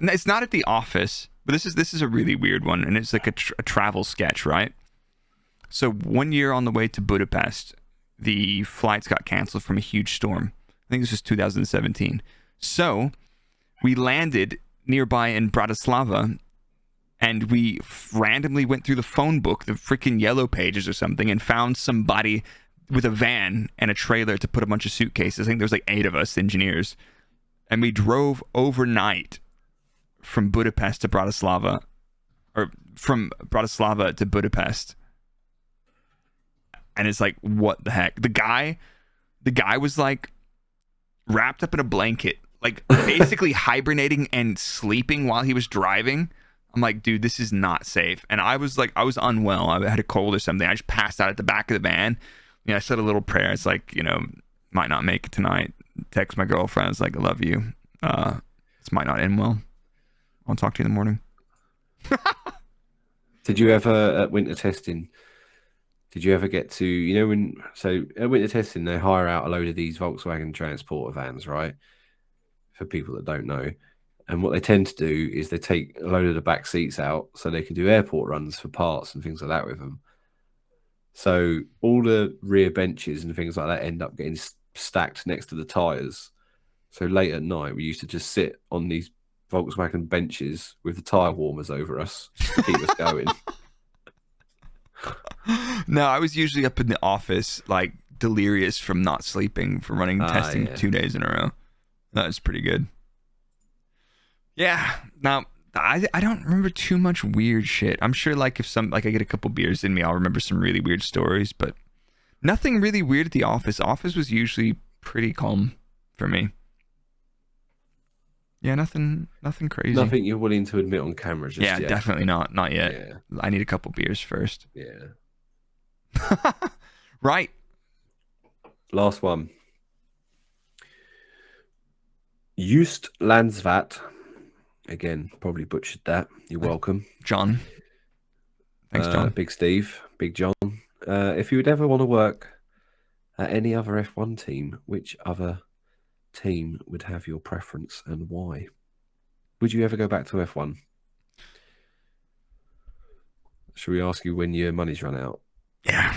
it's not at the office, but this is a really weird one, and it's like a travel sketch, right? So 1 year on the way to Budapest, the flights got canceled from a huge storm. I think this was 2017. So we landed nearby in Bratislava, and we randomly went through the phone book, the freaking yellow pages or something, and found somebody with a van and a trailer to put a bunch of suitcases. I think there's like 8 of us engineers. And we drove overnight from Budapest to Bratislava, or from Bratislava to Budapest. And it's like, what the heck? The guy was like wrapped up in a blanket, like basically hibernating and sleeping while he was driving. I'm like, dude, this is not safe. And I was unwell. I had a cold or something. I just passed out at the back of the van. I said a little prayer. It's like, might not make it tonight. Text my girlfriend. It's like, I love you. This might not end well. I'll talk to you in the morning. Did you ever, at winter testing, get to, at winter testing, they hire out a load of these Volkswagen transporter vans, right? For people that don't know. And what they tend to do is they take a load of the back seats out so they can do airport runs for parts and things like that with them. So all the rear benches and things like that end up getting stacked next to the tyres. So late at night, we used to just sit on these Volkswagen benches with the tyre warmers over us just to keep us going. No, I was usually up in the office, like delirious from not sleeping, from running testing 2 days in a row. That was pretty good. Yeah. Now, I don't remember too much weird shit. I'm sure like if I get a couple beers in me, I'll remember some really weird stories, but nothing really weird at the office. Office was usually pretty calm for me. Yeah, nothing crazy. Nothing you're willing to admit on camera just yet. Definitely not. Not yet. Yeah. I need a couple beers first. Yeah. Right. Last one. Just Landsvat. Again, probably butchered that. You're welcome. John. Thanks, John. Big Steve. Big John. If you would ever want to work at any other F1 team, which other team would have your preference and why? Would you ever go back to F1? Should we ask you when your money's run out? Yeah.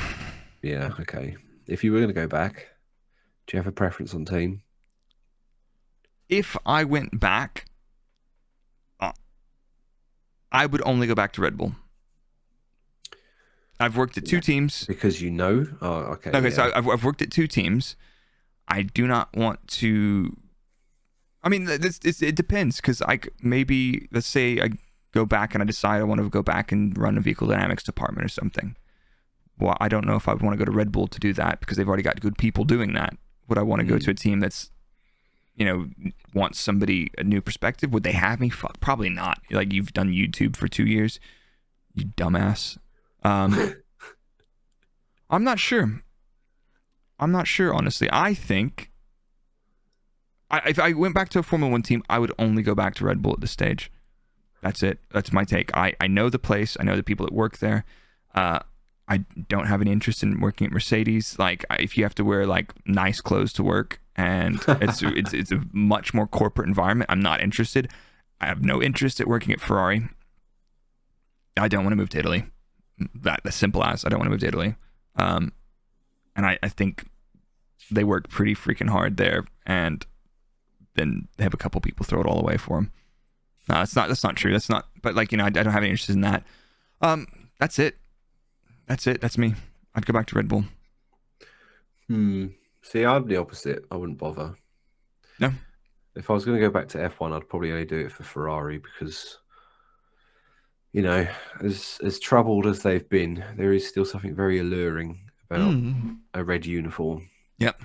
Yeah, okay. If you were going to go back, do you have a preference on team? If I went back, I would only go back to Red Bull. I've worked at two teams. Because you know? Oh, okay. Okay, yeah. so I've worked at two teams. I do not want to. I mean, it depends because maybe let's say I go back and I decide I want to go back and run a vehicle dynamics department or something. Well, I don't know if I would want to go to Red Bull to do that because they've already got good people doing that. Would I want to go to a team that's, wants somebody a new perspective? Would they have me? Fuck, probably not. Like you've done YouTube for 2 years, you dumbass. I'm not sure. Honestly. I think if I went back to a Formula 1 team, I would only go back to Red Bull at this stage. That's it. That's my take. I know the place. I know the people that work there. I don't have any interest in working at Mercedes. Like, if you have to wear like nice clothes to work, and it's a much more corporate environment, I'm not interested. I have no interest at working at Ferrari. I don't want to move to Italy. That's simple as I don't want to move to Italy. And I think they work pretty freaking hard there, and then they have a couple people throw it all away for them. No, that's not true. That's not. But I don't have any interest in that. That's it. That's me. I'd go back to Red Bull. See, I'm the opposite. I wouldn't bother. No. If I was going to go back to F1, I'd probably only do it for Ferrari because, as troubled as they've been, there is still something very alluring about a red uniform. Yep.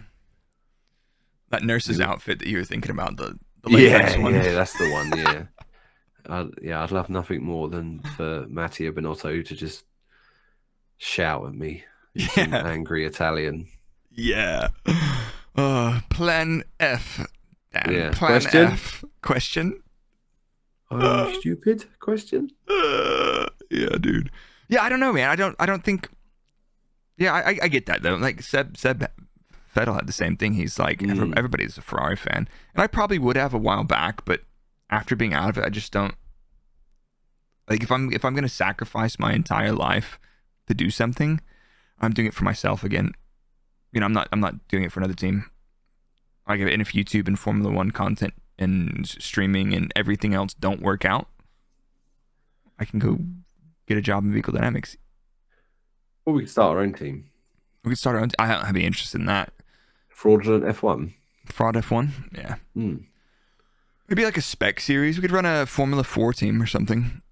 That nurse's outfit that you were thinking about, the latex one. Yeah, that's the one. Yeah, I'd love nothing more than for Mattia Binotto to just shout at me in angry Italian. Yeah. Plan F. Dan. Yeah. Plan Question? F. Question? Are you stupid? Question? Yeah, dude. Yeah, I don't know, man. I don't think. Yeah, I get that though. Like Seb Vettel had the same thing. He's like everybody's a Ferrari fan, and I probably would have a while back, but after being out of it, I just don't. Like if I'm gonna sacrifice my entire life to do something, I'm doing it for myself again. I'm not doing it for another team. Like, and if YouTube and Formula 1 content and streaming and everything else don't work out, I can go get a job in vehicle dynamics. Or we could start our own team. We could start our own. I don't have any interest in that. Fraudulent F1. Fraud F1, yeah. Maybe like a spec series. We could run a Formula 4 team or something.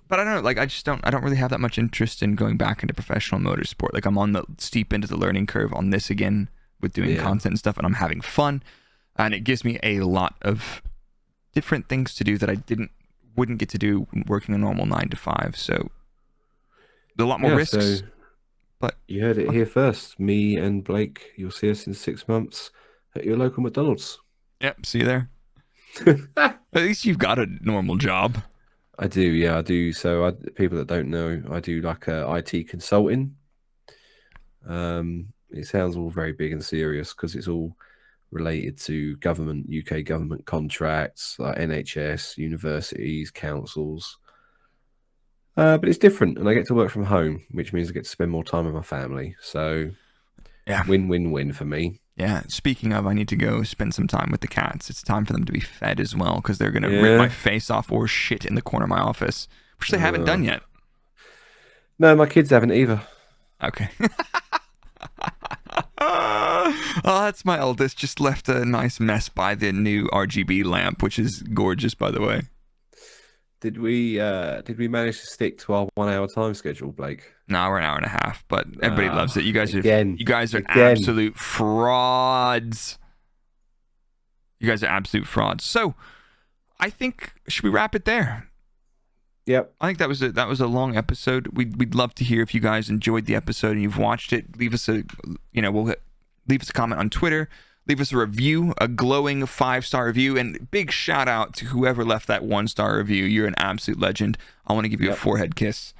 But I don't know. Like, I don't really have that much interest in going back into professional motorsport. Like, I'm on the steep end of the learning curve on this again with doing content and stuff, and I'm having fun. And it gives me a lot of different things to do that I wouldn't get to do working a normal 9 to 5. So, a lot more risks. So but you heard it here first. Me and Blake, you'll see us in 6 months at your local McDonald's. Yep, see you there. At least you've got a normal job. I do, yeah, I do. So, people that don't know, I do like IT consulting. It sounds all very big and serious because it's all related to government, UK government contracts, like NHS, universities, councils. But it's different, and I get to work from home, which means I get to spend more time with my family. So, yeah, win-win-win for me. Yeah, speaking of, I need to go spend some time with the cats. It's time for them to be fed as well, because they're going to rip my face off or shit in the corner of my office, which they haven't done yet. No, my kids haven't either. Okay. Oh, that's my eldest. Just left a nice mess by the new RGB lamp, which is gorgeous, by the way. Did we manage to stick to our 1 hour time schedule, Blake? No, we're an hour and a half, but everybody loves it. You guys are Again. absolute frauds. You guys are absolute frauds. So, I think should we wrap it there? Yep. I think that was a long episode. We'd love to hear if you guys enjoyed the episode and you've watched it. Leave us a comment on Twitter. Leave us a review, a glowing 5-star review, and big shout out to whoever left that 1-star review. You're an absolute legend. I want to give you a forehead kiss.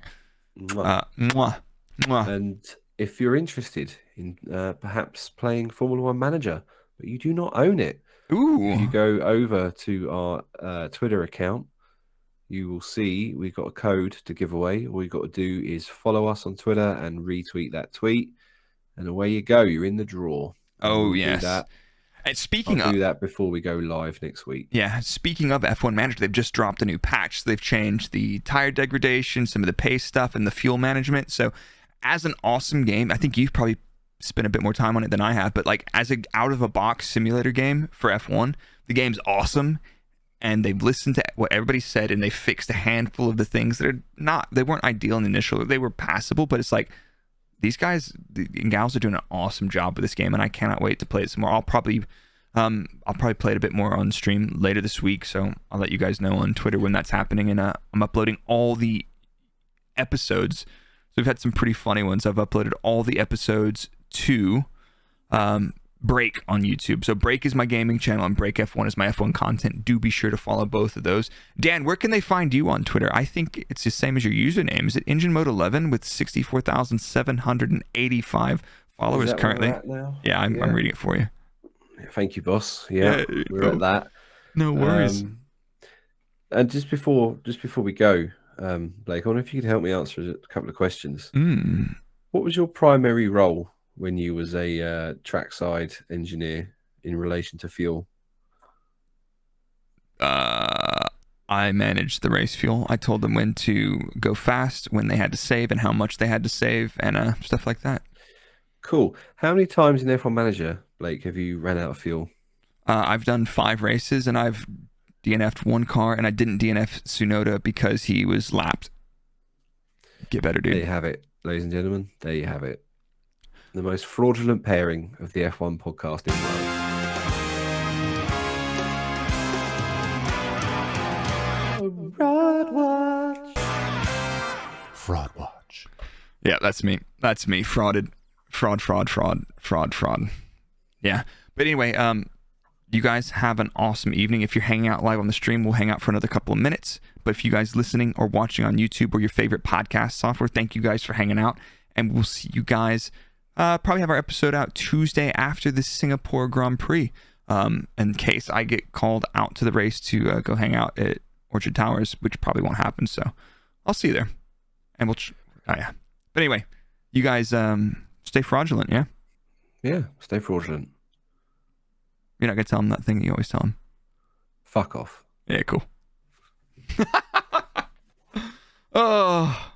Mwah. Mwah. Mwah. And if you're interested in perhaps playing Formula One Manager, but you do not own it, if you go over to our Twitter account, you will see we've got a code to give away. All you've got to do is follow us on Twitter and retweet that tweet, and away you go. You're in the draw. Oh, yes. Do that. And speaking I'll of... do that before we go live next week. Yeah, speaking of F1 Manager, they've just dropped a new patch. So they've changed the tire degradation, some of the pace stuff, and the fuel management. So as an awesome game, I think you've probably spent a bit more time on it than I have, but like as an out-of-a-box simulator game for F1, the game's awesome. And they've listened to what everybody said, and they fixed a handful of the things that they weren't ideal in the initial. They were passable, but it's like, these guys and gals are doing an awesome job with this game, and I cannot wait to play it some more. I'll probably play it a bit more on stream later this week, so I'll let you guys know on Twitter when that's happening. And I'm uploading all the episodes. So we've had some pretty funny ones. I've uploaded all the episodes to Brrrake on YouTube. So Brrrake is my gaming channel, and Brrrake F1 is my F1 content. Do be sure to follow both of those. Dan, where can they find you on Twitter? I think it's the same as your username. Is it Engine Mode 11 with 64,785 followers currently? Yeah, I'm reading it for you. Thank you, boss. Yeah, we're at that. No worries. And just before we go, Blake, I wonder if you could help me answer a couple of questions. What was your primary role when you was a trackside engineer in relation to fuel? I managed the race fuel. I told them when to go fast, when they had to save, and how much they had to save, and stuff like that. Cool. How many times in F1 Manager, Blake, have you ran out of fuel? I've done 5 races, and I've DNF'd 1 car, and I didn't DNF Tsunoda because he was lapped. Get better, dude. There you have it, ladies and gentlemen. There you have it. The most fraudulent pairing of the F1 podcast in the world. Fraud Watch. Yeah, that's me. That's me. Fraud. Yeah. But anyway, you guys have an awesome evening. If you're hanging out live on the stream, we'll hang out for another couple of minutes. But if you guys listening or watching on YouTube or your favorite podcast software, thank you guys for hanging out. And we'll see you guys... probably have our episode out Tuesday after the Singapore Grand Prix, in case I get called out to the race to go hang out at Orchard Towers, which probably won't happen. So I'll see you there, and yeah. But anyway, you guys stay fraudulent, yeah? Yeah, stay fraudulent. You're not gonna tell them that thing that you always tell them. Fuck off. Yeah, cool. Oh.